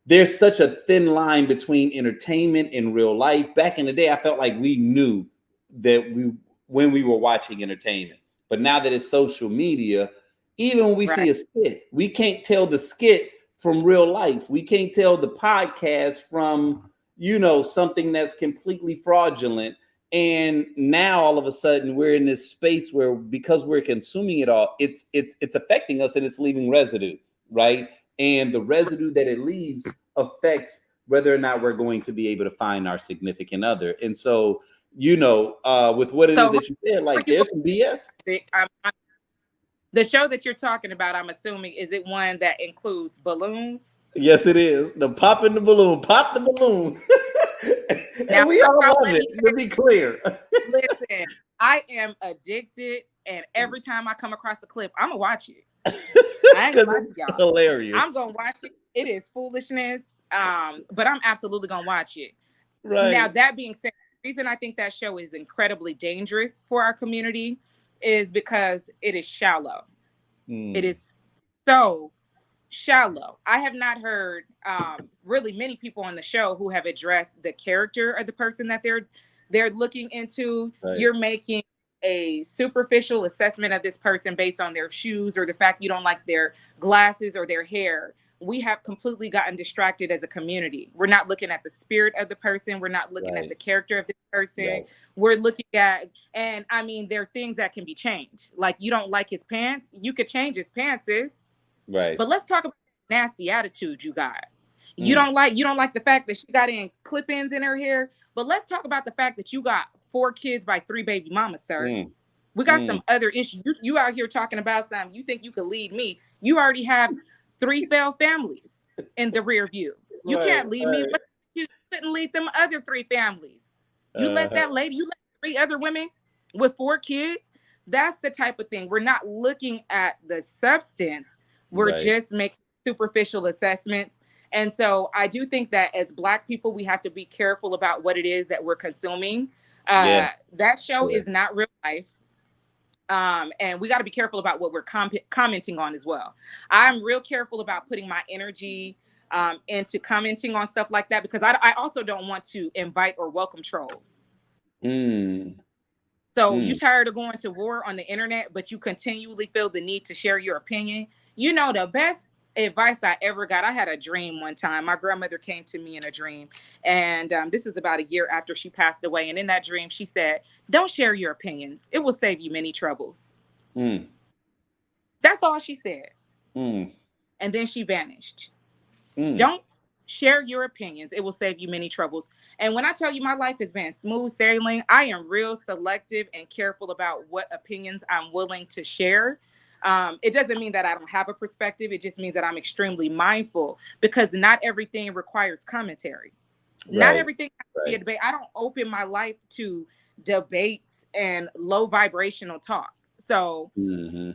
there's such a thin line between entertainment and real life. Back in the day, I felt like we knew that we when we were watching entertainment. But now that it's social media, even when we Right. see a skit, we can't tell the skit from real life. We can't tell the podcast from, something that's completely fraudulent. And now all of a sudden we're in this space where because we're consuming it all, it's affecting us and it's leaving residue, right? And the residue that it leaves affects whether or not we're going to be able to find our significant other. And so, with what it is So that you said, before like you go, there's some BS. the show that you're talking about, I'm assuming, is it one that includes balloons? Yes, it is. The popping the balloon, pop the balloon. Now, And we all first off, love let it, me to say, be clear. listen, I am addicted, and every time I come across a clip, I'm gonna watch it. I ain't Because gonna lie to it's y'all. hilarious. I'm gonna watch it. It is foolishness, but I'm absolutely gonna watch it. Now, Right. that being said, the reason I think that show is incredibly dangerous for our community is because it is shallow. It Mm, is so shallow. I have not heard really many people on the show who have addressed the character of the person that they're looking into. right. You're making a superficial assessment of this person based on their shoes or the fact you don't like their glasses or their hair. We have completely gotten distracted as a community. We're not looking at the spirit of the person. We're not looking at Right. the character of this person. Right. We're looking at, and I mean, there are things that can be changed. Like you don't like his pants, you could change his pants. Right. But let's talk about that nasty attitude you got. Mm, You don't like the fact that she got in clip-ins in her hair. But let's talk about the fact that you got 4 kids by 3 baby mamas, sir. mm, We got mm. some other issues. You out here talking about something. You think you could lead me? You already have 3 failed families in the rear view. You Right. can't lead me. Right. What you couldn't lead them other 3 families? You let Uh-huh. that lady. You let 3 other women with 4 kids. That's the type of thing. We're not looking at the substance. We're Right. just making superficial assessments. And so I do think that as Black people, we have to be careful about what it is that we're consuming. Yeah. That show Yeah. is not real life. And we got to be careful about what we're commenting on as well. I'm real careful about putting my energy into commenting on stuff like that, because I also don't want to invite or welcome trolls. Mm. So you Mm. tired of going to war on the internet, but you continually feel the need to share your opinion. You know, the best advice I ever got, I had a dream one time. My grandmother came to me in a dream, and this is about a year after she passed away. And in that dream, she said, "Don't share your opinions. It will save you many troubles." Mm. That's all she said. Mm. And then she vanished. Mm. Don't share your opinions. It will save you many troubles. And when I tell you my life has been smooth sailing, I am real selective and careful about what opinions I'm willing to share. It doesn't mean that I don't have a perspective. It just means that I'm extremely mindful, because not everything requires commentary. Not Right. everything has to be a Right. debate. I don't open my life to debates and low vibrational talk. So Mm-hmm.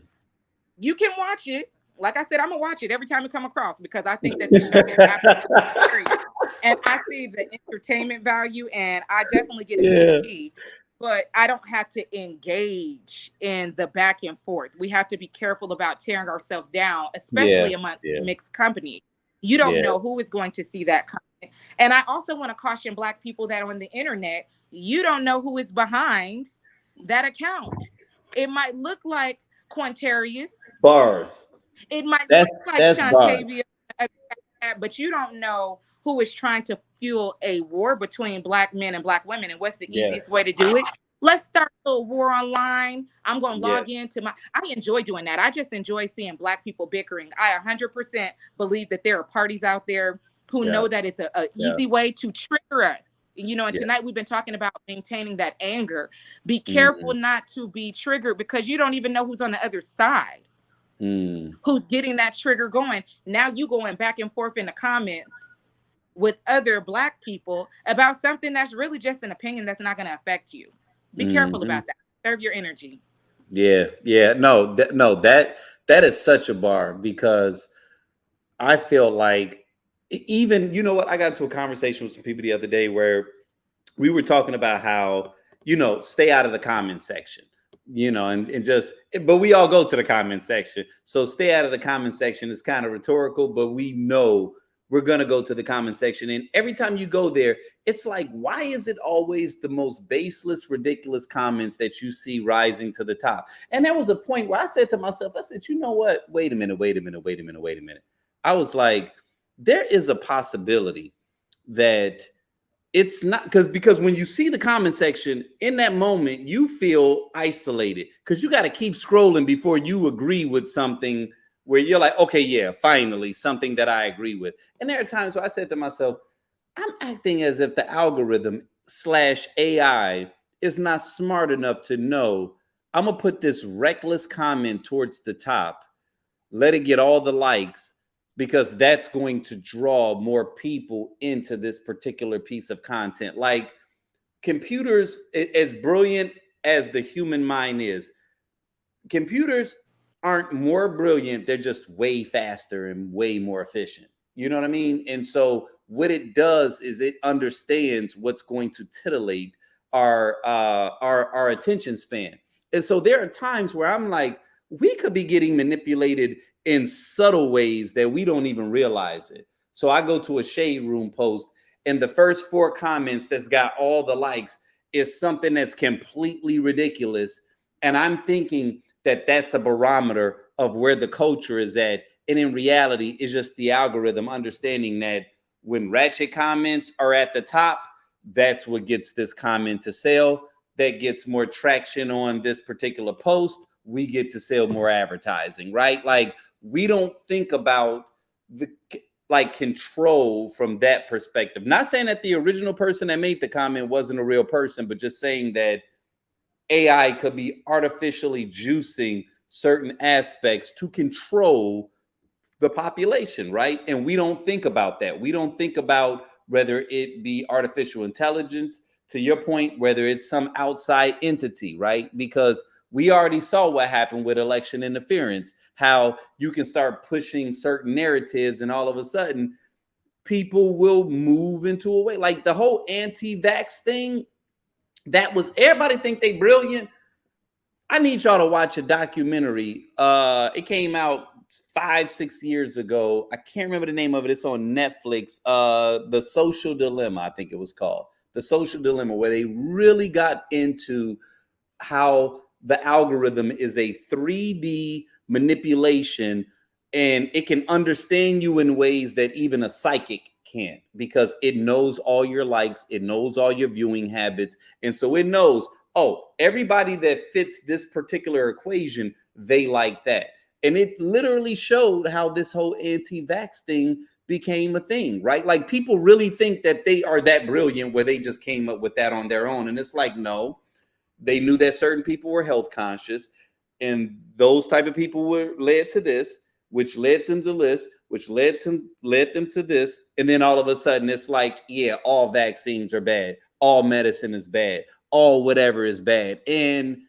you can watch it. Like I said, I'm gonna watch it every time it come across, because I think that the show is absolutely hilarious, and I see the entertainment value, and I definitely get a Yeah. kick. But I don't have to engage in the back and forth. We have to be careful about tearing ourselves down, Yeah. especially amongst Yeah. mixed company. You don't Yeah. know who is going to see that content. And I also want to caution Black people that on the internet, you don't know who is behind that account. It might look like Quantarius. Bars. It might That's look like that's bars. Shantavia, but you don't know who is trying to fuel a war between Black men and Black women. And what's the easiest Yes. way to do it? Let's start a little war online. I'm going to log Yes. into I enjoy doing that. I just enjoy seeing Black people bickering. I 100% believe that there are parties out there who Yeah. know that it's a Yeah. easy way to trigger us. You know, and Yeah. tonight we've been talking about maintaining that anger. Be careful Mm. not to be triggered, because you don't even know who's on the other side, Mm. who's getting that trigger going. Now you going back and forth in the comments with other Black people about something that's really just an opinion that's not going to affect you. Be careful Mm-hmm. about that. Serve your energy. Yeah. Yeah. No. No. That is such a bar, because I feel like even, you know what, I got into a conversation with some people the other day where we were talking about how, stay out of the comment section, and just, but we all go to the comment section. So stay out of the comment section is kind of rhetorical, but we know we're going to go to the comment section. And every time you go there, it's like, why is it always the most baseless, ridiculous comments that you see rising to the top? And there was a point where I said to myself, I said, you know what? Wait a minute, wait a minute, wait a minute, wait a minute. I was like, there is a possibility that it's not, because when you see the comment section in that moment, you feel isolated, because you got to keep scrolling before you agree with something where you're like, okay, yeah, finally something that I agree with. And there are times where I said to myself, I'm acting as if the algorithm / AI is not smart enough to know I'm gonna put this reckless comment towards the top, let it get all the likes, because that's going to draw more people into this particular piece of content. Like, computers, as brilliant as the human mind is, computers aren't more brilliant. They're just way faster and way more efficient. You know what I mean? And so what it does is it understands what's going to titillate our attention span. And so there are times where I'm like, we could be getting manipulated in subtle ways that we don't even realize it. So I go to a shade room post, and the first 4 comments that's got all the likes is something that's completely ridiculous. And I'm thinking that that's a barometer of where the culture is at. And in reality, it's just the algorithm understanding that when ratchet comments are at the top, that's what gets this comment to sell. That gets more traction on this particular post. We get to sell more advertising, right? Like, we don't think about the control from that perspective. Not saying that the original person that made the comment wasn't a real person, but just saying that AI could be artificially juicing certain aspects to control the population, right? And we don't think about that. We don't think about whether it be artificial intelligence, to your point, whether it's some outside entity, right? Because we already saw what happened with election interference, how you can start pushing certain narratives and all of a sudden people will move into a way. Like the whole anti-vax thing, that was, everybody think they brilliant. I need y'all to watch a documentary. It came out 5-6 years ago. I can't remember the name of it. It's on Netflix. The Social Dilemma, I think it was called. The Social Dilemma, where they really got into how the algorithm is a 3D manipulation, and it can understand you in ways that even a psychic can't, because it knows all your likes, it knows all your viewing habits. And so it knows, oh, everybody that fits this particular equation, they like that. And it literally showed how this whole anti-vax thing became a thing, right? Like, people really think that they are that brilliant where they just came up with that on their own. And it's like, no, they knew that certain people were health conscious, and those type of people were led to this, which led them to this, which led them to this. And then all of a sudden it's like, yeah, all vaccines are bad, all medicine is bad, all whatever is bad. And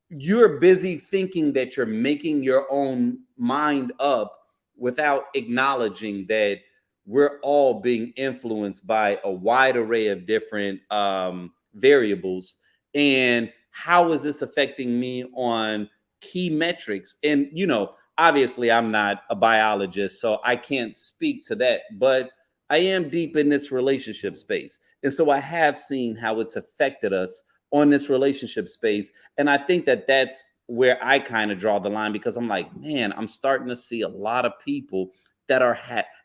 you're busy thinking that you're making your own mind up without acknowledging that we're all being influenced by a wide array of different variables. And how is this affecting me on key metrics? And, obviously I'm not a biologist, so I can't speak to that, but I am deep in this relationship space. And so I have seen how it's affected us on this relationship space. And I think that that's where I kind of draw the line, because I'm like, man, I'm starting to see a lot of people that are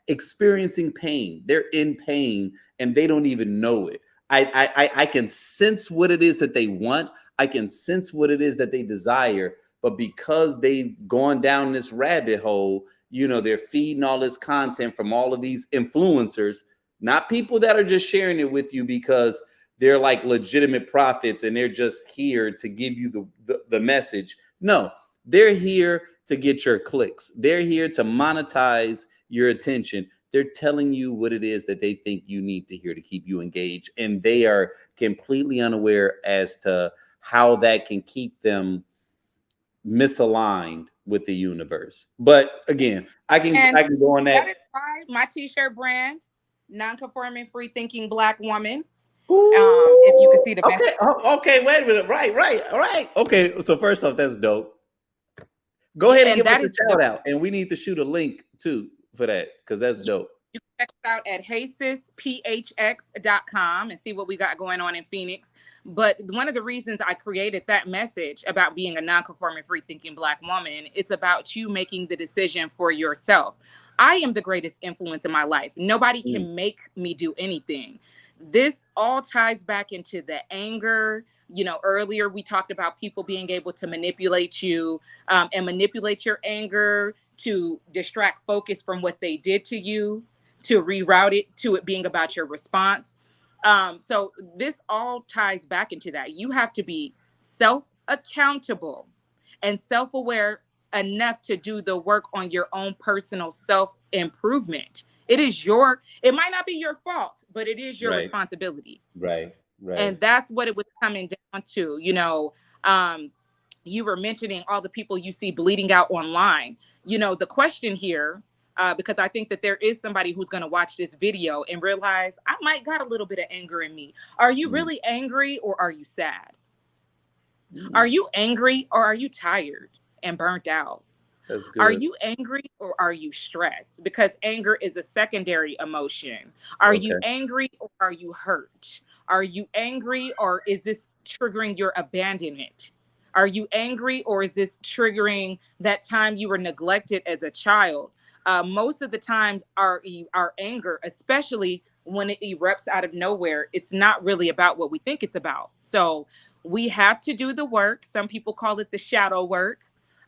experiencing pain. They're in pain and they don't even know it. I can sense what it is that they want. I can sense what it is that they desire. But because they've gone down this rabbit hole, they're feeding all this content from all of these influencers, not people that are just sharing it with you because they're like legitimate prophets and they're just here to give you the message. No, they're here to get your clicks. They're here to monetize your attention. They're telling you what it is that they think you need to hear to keep you engaged. And they are completely unaware as to how that can keep them misaligned with the universe. But again, I can go on that. That is why my t-shirt brand, non-conforming free thinking Black woman. Ooh, If you can see the okay. Okay, wait a minute. Right. All right. Okay. So first off, that's dope. Go ahead and give us a shout out. And we need to shoot a link too for that, because that's dope. You can check us out at HeySisPHX.com and see what we got going on in Phoenix. But one of the reasons I created that message about being a non-conforming free thinking Black woman, it's about you making the decision for yourself. I am the greatest influence in my life. Nobody can make me do anything. This all ties back into the anger. Earlier we talked about people being able to manipulate you and manipulate your anger to distract focus from what they did to you, to reroute it to it being about your response. So this all ties back into that. You have to be self-accountable and self-aware enough to do the work on your own personal self-improvement. It might not be your fault, but it is your responsibility. Right. And that's what it was coming down to. You were mentioning all the people you see bleeding out online. The question here, because I think that there is somebody who's going to watch this video and realize I might got a little bit of anger in me. Are you really angry, or are you sad? Are you angry, or are you tired and burnt out? That's good. Are you angry, or are you stressed? Because anger is a secondary emotion. Are you angry, or are you hurt? Are you angry, or is this triggering your abandonment? Are you angry, or is this triggering that time you were neglected as a child? Most of the time, our anger, especially when it erupts out of nowhere, it's not really about what we think it's about. So we have to do the work. Some people call it the shadow work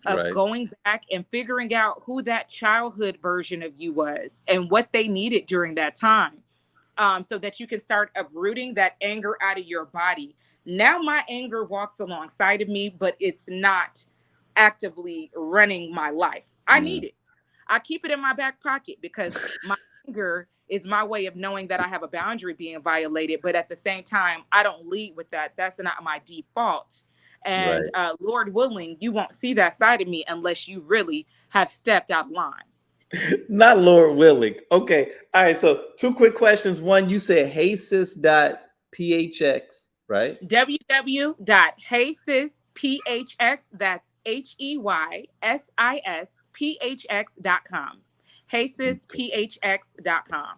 of going back and figuring out who that childhood version of you was and what they needed during that time, so that you can start uprooting that anger out of your body. Now my anger walks alongside of me, but it's not actively running my life. I need it. I keep it in my back pocket because my anger is my way of knowing that I have a boundary being violated. But at the same time, I don't lead with that. That's not my default. And Lord willing, you won't see that side of me unless you really have stepped out of line. Not Lord willing. Okay. All right. So 2 quick questions. One, you said heysis.phx, right? www.heysispHX, that's HEYSIS HeySisPHX.com. HeySisPHX.com.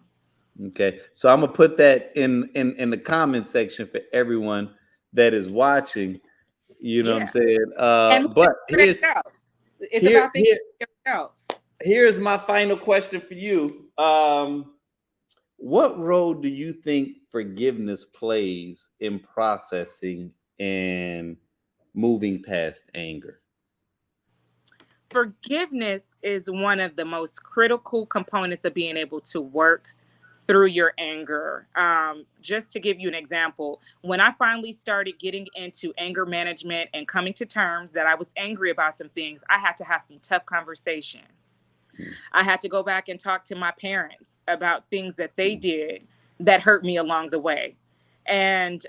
Okay, so I'm gonna put that in the comment section for everyone that is watching. You know what I'm Yeah. saying? And But for themselves. It's here about thinking here of yourself. here's my final question for you. What role do you think forgiveness plays in processing and moving past anger? Forgiveness is one of the most critical components of being able to work through your anger. Just to give you an example, when I finally started getting into anger management and coming to terms that I was angry about some things, I had to have some tough conversations. I had to go back and talk to my parents about things that they did that hurt me along the way. And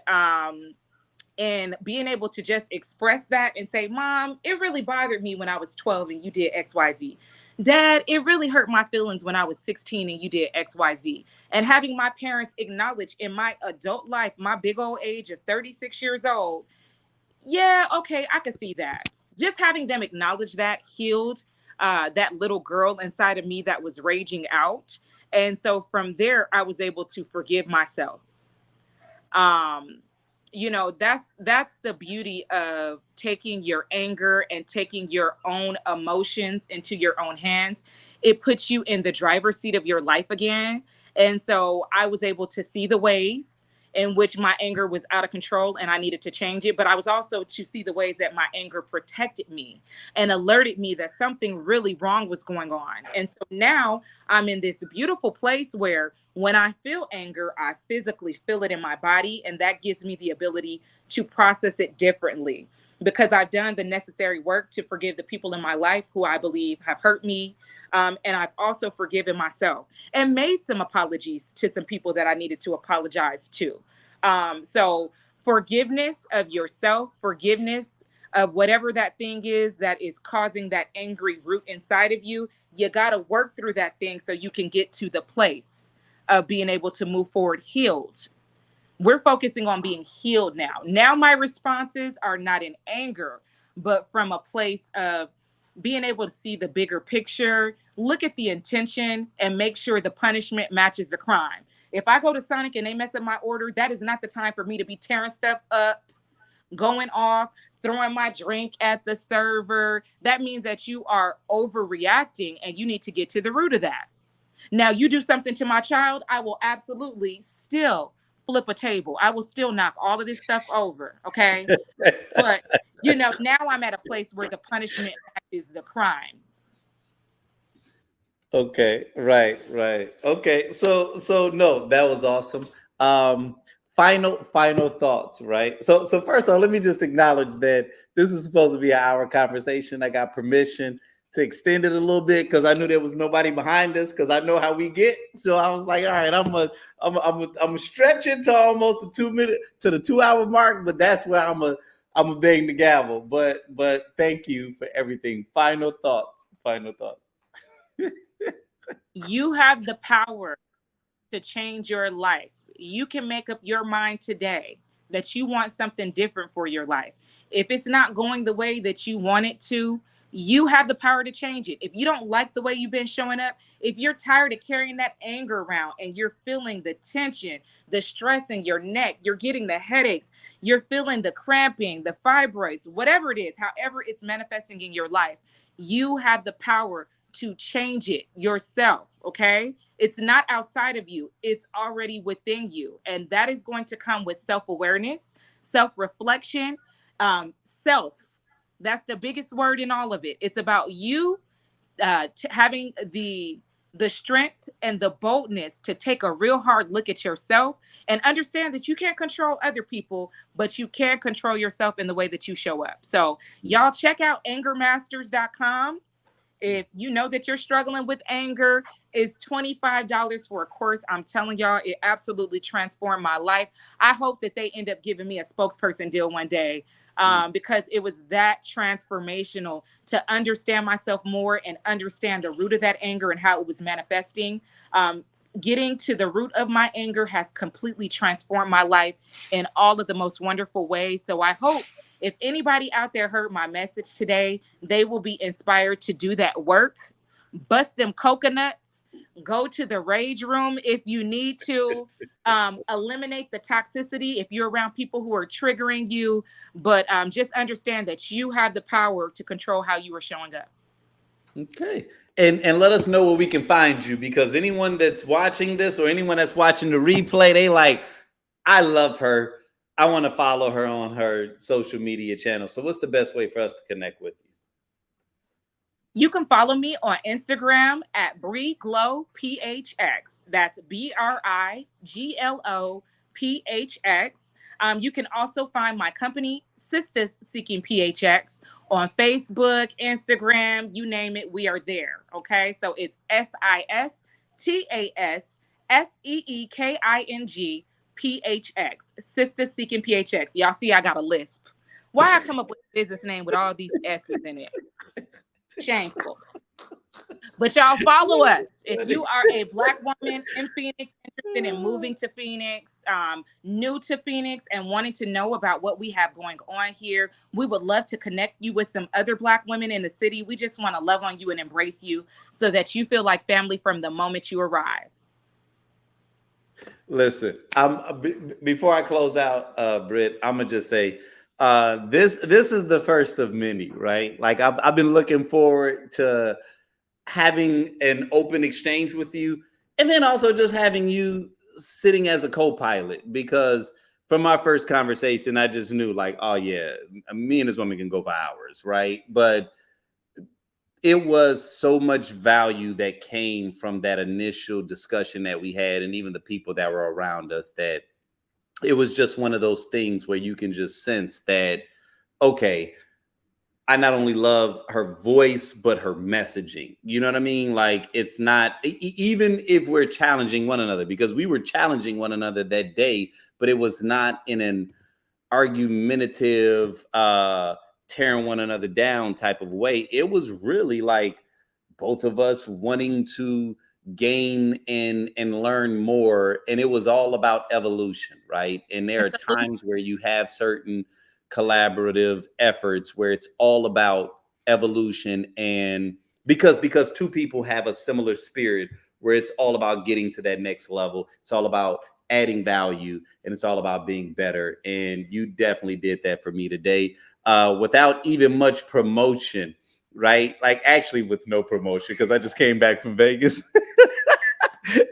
and being able to just express that and say, Mom, it really bothered me when I was 12 and you did XYZ. Dad, it really hurt my feelings when I was 16 and you did XYZ. And having my parents acknowledge in my adult life, my big old age of 36 years old, yeah, okay, I could see that. Just having them acknowledge that healed that little girl inside of me that was raging out. And so from there, I was able to forgive myself. um that's the beauty of taking your anger and taking your own emotions into your own hands. It puts you in the driver's seat of your life again. And so I was able to see the ways in which my anger was out of control and I needed to change it, but I was also to see the ways that my anger protected me and alerted me that something really wrong was going on. And so now I'm in this beautiful place where when I feel anger, I physically feel it in my body, and that gives me the ability to process it differently because I've done the necessary work to forgive the people in my life who I believe have hurt me. And I've also forgiven myself and made some apologies to some people that I needed to apologize to. So, forgiveness of yourself, forgiveness of whatever that thing is that is causing that angry root inside of you, you got to work through that thing so you can get to the place of being able to move forward healed. We're focusing on being healed now. Now, my responses are not in anger, but from a place of being able to see the bigger picture, look at the intention, and make sure the punishment matches the crime. If I go to Sonic and they mess up my order, that is not the time for me to be tearing stuff up, going off, throwing my drink at the server. That means that you are overreacting and you need to get to the root of that. Now, you do something to my child, I will absolutely still flip a table. I will still knock all of this stuff over. Okay. But, now I'm at a place where the punishment matches the crime. Okay, right. Okay, so no, that was awesome. Um, final thoughts, right? So first of all, let me just acknowledge that this was supposed to be an hour conversation. I got permission to extend it a little bit because I knew there was nobody behind us because I know how we get. So I was like, all right, I'm a stretch it to almost the 2 minute to the 2 hour mark, but that's where I'm a bang the gavel. But thank you for everything. Final thoughts. Final thoughts. You have the power to change your life. You can make up your mind today that you want something different for your life. If it's not going the way that you want it to, you have the power to change it. If you don't like the way you've been showing up, if you're tired of carrying that anger around and you're feeling the tension, the stress in your neck, you're getting the headaches, you're feeling the cramping, the fibroids, whatever it is, however it's manifesting in your life, you have the power to change it yourself. Okay. It's not outside of you, it's already within you. And that is going to come with self awareness, self reflection, self. That's the biggest word in all of it. It's about you having the strength and the boldness to take a real hard look at yourself and understand that you can't control other people, but you can control yourself in the way that you show up. So, y'all check out angermasters.com. If you know that you're struggling with anger, it's $25 for a course. I'm telling y'all, it absolutely transformed my life. I hope that they end up giving me a spokesperson deal one day, because it was that transformational to understand myself more and understand the root of that anger and how it was manifesting. Getting to the root of my anger has completely transformed my life in all of the most wonderful ways. So I hope If anybody out there heard my message today, they will be inspired to do that work, bust them coconuts, go to the rage room if you need to, eliminate the toxicity if you're around people who are triggering you, but just understand that you have the power to control how you are showing up. Okay. And let us know where we can find you, because anyone that's watching this or anyone that's watching the replay, they like, I love her. I want to follow her on her social media channel. So what's the best way for us to connect with you? You can follow me on Instagram at BrieGlowPHX. That's BrieGlowPHX. You can also find my company, Sisters Seeking PHX, on Facebook, Instagram, you name it, we are there. Okay, so it's SISTASSEEKING PHX, Sisters Seeking PHX. Y'all see, I got a lisp. Why I come up with a business name with all these S's in it? Shameful. But y'all follow us. If you are a Black woman in Phoenix, interested in moving to Phoenix, new to Phoenix, and wanting to know about what we have going on here, we would love to connect you with some other Black women in the city. We just want to love on you and embrace you so that you feel like family from the moment you arrive. Listen, before I close out, Britt, I'm gonna just say, this is the first of many, right? Like I've been looking forward to having an open exchange with you, and then also just having you sitting as a co-pilot, because from our first conversation, I just knew like, oh yeah, me and this woman can go for hours, right? But it was so much value that came from that initial discussion that we had, and even the people that were around us, that it was just one of those things where you can just sense that, okay, I not only love her voice, but her messaging. You know what I mean? Like, it's not, even if we're challenging one another, because we were challenging one another that day, but it was not in an argumentative, tearing one another down type of way. It was really like both of us wanting to gain and learn more. And it was all about evolution, right? And there are times where you have certain collaborative efforts where it's all about evolution, and because two people have a similar spirit where it's all about getting to that next level, it's all about adding value, and it's all about being better. And you definitely did that for me today, without even much promotion, right? Like, actually with no promotion, because I just came back from Vegas.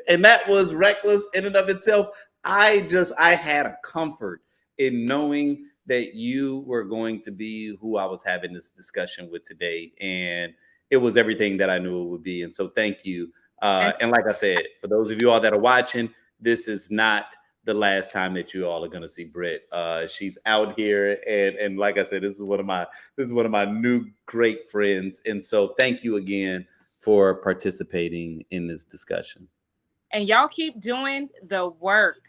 And that was reckless in and of itself. I had a comfort in knowing that you were going to be who I was having this discussion with today. And it was everything that I knew it would be. And so thank you. And like I said, for those of you all that are watching, this is not the last time that you all are going to see Britt. She's out here, and like I said, this is one of my new great friends. And so thank you again for participating in this discussion. And y'all keep doing the work.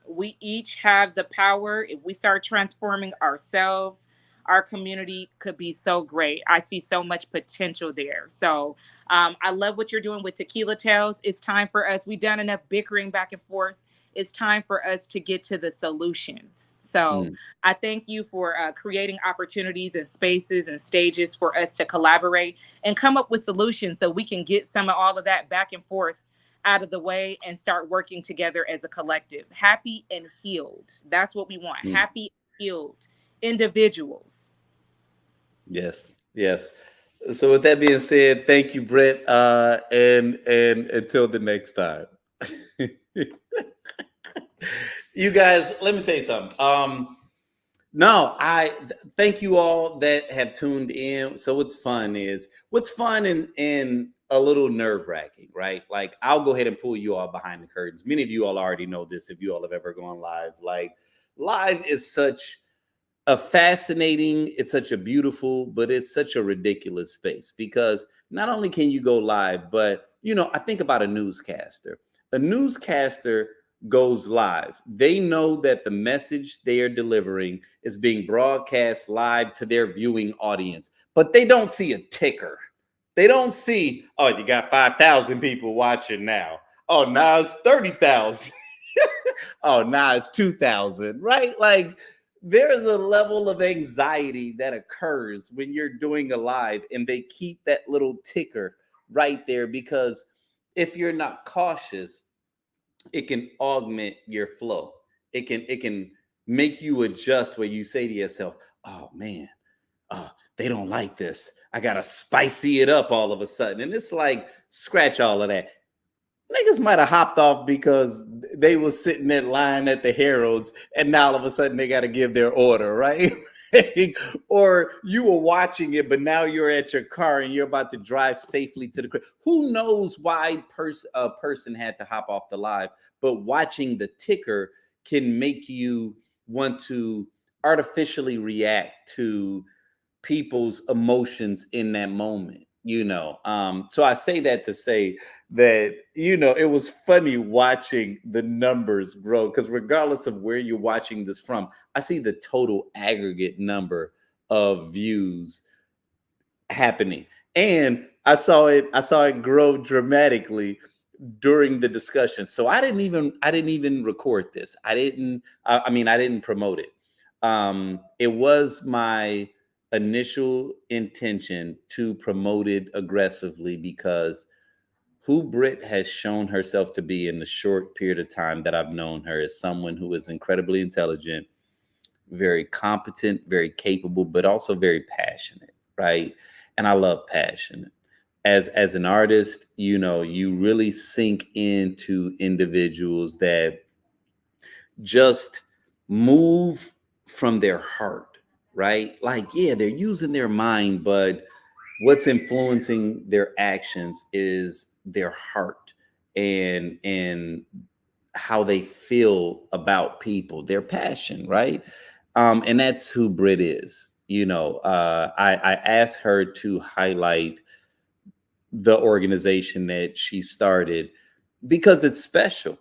We each have the power. If we start transforming ourselves, our community could be so great. I see so much potential there. So I love what you're doing with Tequila Tales. It's time for us. We've done enough bickering back and forth. It's time for us to get to the solutions. So I thank you for creating opportunities and spaces and stages for us to collaborate and come up with solutions so we can get some of all of that back and forth out of the way and start working together as a collective. Happy and healed. That's what we want. Happy, healed individuals. Yes. So with that being said, thank you, Britt. And until the next time. You guys, let me tell you something. No, thank you all that have tuned in. So what's fun and a little nerve-wracking, right? Like, I'll go ahead and pull you all behind the curtains. Many of you all already know this if you all have ever gone live. Like, live is such a fascinating, it's such a beautiful, but it's such a ridiculous space, because not only can you go live, but I think about a newscaster. A newscaster goes live. They know that the message they are delivering is being broadcast live to their viewing audience, but they don't see a ticker. They don't see, oh, you got 5,000 people watching now. Oh, now it's 30,000. Oh, now it's 2,000, right? Like, there's a level of anxiety that occurs when you're doing a live and they keep that little ticker right there, because if you're not cautious, it can augment your flow. It can make you adjust where you say to yourself, oh man, they don't like this. I gotta spicy it up all of a sudden. And it's like, scratch all of that. Niggas might have hopped off because they was sitting in line at the Harrods, and now all of a sudden they got to give their order, right? Or you were watching it, but now you're at your car and you're about to drive safely to the crib. Who knows why a person had to hop off the live? But watching the ticker can make you want to artificially react to people's emotions in that moment, so I say that to say that, it was funny watching the numbers grow, because regardless of where you're watching this from, I see the total aggregate number of views happening. And I saw it grow dramatically during the discussion. So I didn't even record this. I didn't promote it. It was my initial intention to promote it aggressively, because who Britt has shown herself to be in the short period of time that I've known her is someone who is incredibly intelligent, very competent, very capable, but also very passionate, right? And I love passion. As an artist, you really sink into individuals that just move from their heart, right? Like, yeah, they're using their mind, but what's influencing their actions is their heart, and how they feel about people, their passion, right? And that's who Brit is. I asked her to highlight the organization that she started because it's special.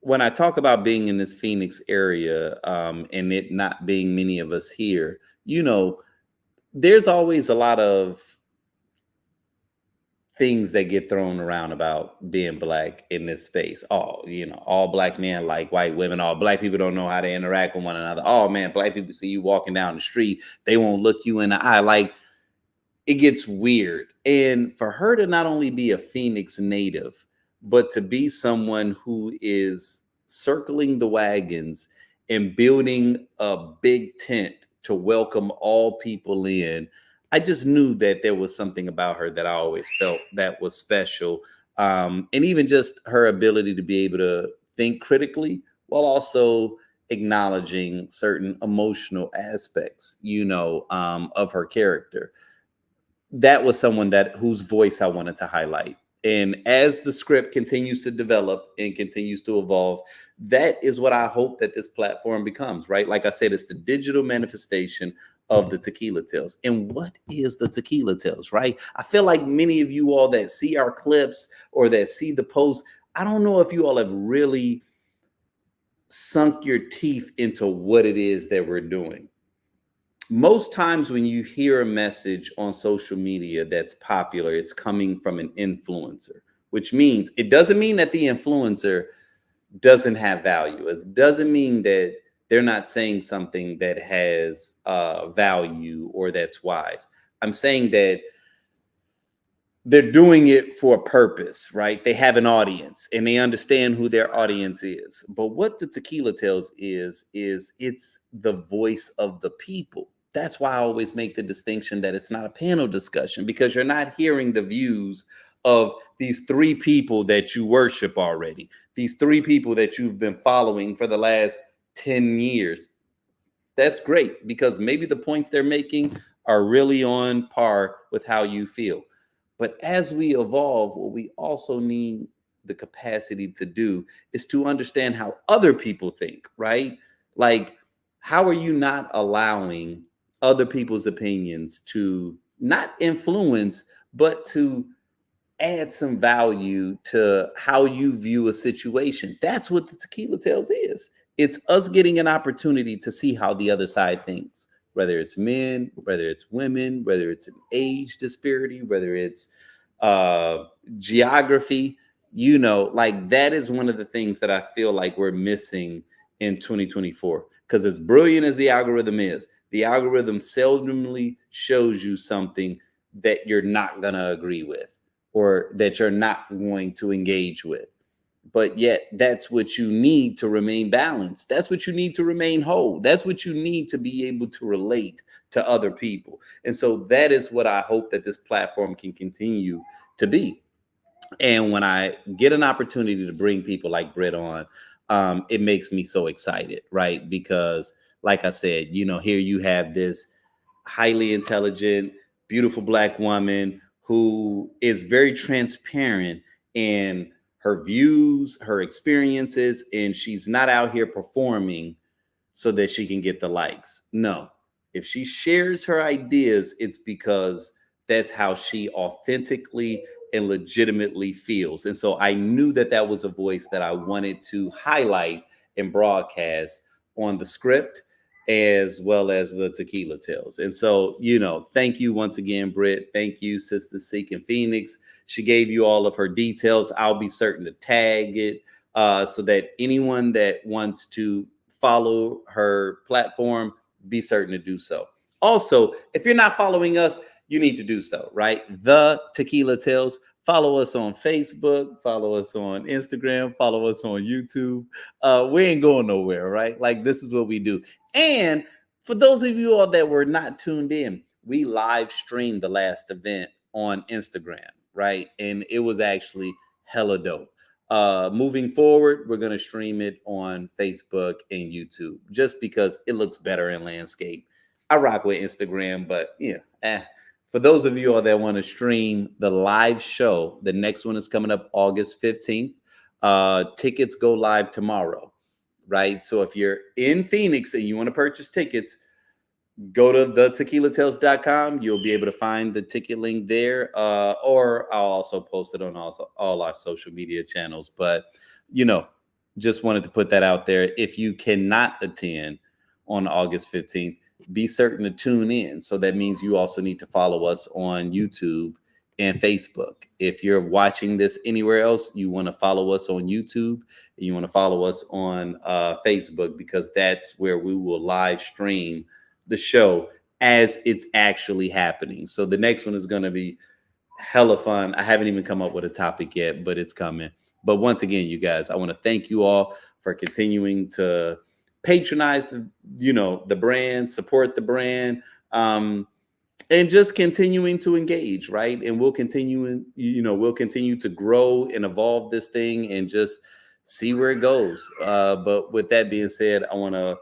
When I talk about being in this Phoenix area, and it not being many of us here, there's always a lot of things that get thrown around about being black in this space. Oh, all black men like white women. All black people don't know how to interact with one another. Oh man, black people see you walking down the street, they won't look you in the eye. Like, it gets weird. And for her to not only be a Phoenix native, but to be someone who is circling the wagons and building a big tent to welcome all people in, I just knew that there was something about her that I always felt that was special. And even just her ability to be able to think critically while also acknowledging certain emotional aspects, of her character. That was someone whose voice I wanted to highlight. And as the script continues to develop and continues to evolve, that is what I hope that this platform becomes, right? Like I said, it's the digital manifestation of the Tequila Tales. And what is the Tequila Tales, right? I feel like many of you all that see our clips or that see the posts, I don't know if you all have really sunk your teeth into what it is that we're doing. Most times when you hear a message on social media that's popular, it's coming from an influencer, which means it doesn't mean that the influencer doesn't have value. It doesn't mean that they're not saying something that has value or that's wise. I'm saying that they're doing it for a purpose, right? They have an audience and they understand who their audience is. But what the Tequila Tales is it's the voice of the people. That's why I always make the distinction that it's not a panel discussion, because you're not hearing the views of these three people that you worship already, these three people that you've been following for the last 10 years. That's great, because maybe the points they're making are really on par with how you feel. But as we evolve, what we also need the capacity to do is to understand how other people think, right? Like, how are you not allowing other people's opinions to not influence, but to add some value to how you view a situation? That's what the Tequila Tales is. It's us getting an opportunity to see how the other side thinks, whether it's men, whether it's women, whether it's an age disparity, whether it's geography. Like, that is one of the things that I feel like we're missing in 2024. Because as brilliant as the algorithm is, the algorithm seldomly shows you something that you're not going to agree with or that you're not going to engage with. But yet, that's what you need to remain balanced. That's what you need to remain whole. That's what you need to be able to relate to other people. And so that is what I hope that this platform can continue to be. And when I get an opportunity to bring people like Britt on, it makes me so excited, right? Because, like I said, here you have this highly intelligent, beautiful Black woman who is very transparent in her views, her experiences, and she's not out here performing so that she can get the likes. No, if she shares her ideas, it's because that's how she authentically and legitimately feels. And so I knew that that was a voice that I wanted to highlight and broadcast on the script as well as the Tequila Tales. And so, thank you once again, Britt. Thank you, Sister Seek in Phoenix. She gave you all of her details. I'll be certain to tag it so that anyone that wants to follow her platform, be certain to do so. Also, if you're not following us, you need to do so, right? The Tequila Tales. Follow us on Facebook, follow us on Instagram, follow us on YouTube. We ain't going nowhere, right? Like, this is what we do. And for those of you all that were not tuned in, we live streamed the last event on Instagram, right? And it was actually hella dope. Moving forward, we're going to stream it on Facebook and YouTube just because it looks better in landscape. I rock with Instagram, but for those of you all that want to stream the live show, the next one is coming up August 15th. Tickets go live tomorrow, right? So if you're in Phoenix and you want to purchase tickets, go to thetequilatales.com. You'll be able to find the ticket link there, or I'll also post it on all our social media channels. But, just wanted to put that out there. If you cannot attend on August 15th, be certain to tune in. So that means you also need to follow us on YouTube and Facebook. If you're watching this anywhere else, you want to follow us on YouTube and you want to follow us on Facebook, because that's where we will live stream the show as it's actually happening. So the next one is going to be hella fun. I haven't even come up with a topic yet, but it's coming. But once again, you guys, I want to thank you all for continuing to patronize the brand, support the brand, and just continuing to engage, right? And we'll continue to grow and evolve this thing and just see where it goes. But with that being said, I want to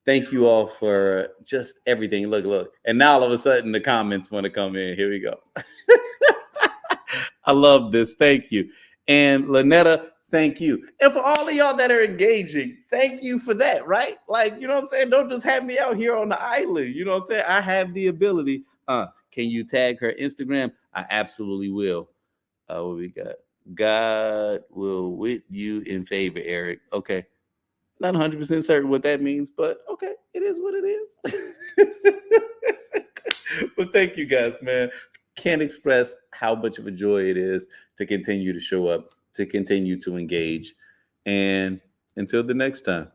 thank you all for just everything. Look. And now all of a sudden the comments want to come in. Here we go. I love this. Thank you. And Lynetta, thank you. And for all of y'all that are engaging, thank you for that, right? Like, you know what I'm saying? Don't just have me out here on the island. You know what I'm saying? I have the ability. Can you tag her Instagram? I absolutely will. What we got? God will with you in favor, Eric. Okay. Not 100% certain what that means, but okay, it is what it is. But thank you guys, man. Can't express how much of a joy it is to continue to show up, to continue to engage. And until the next time.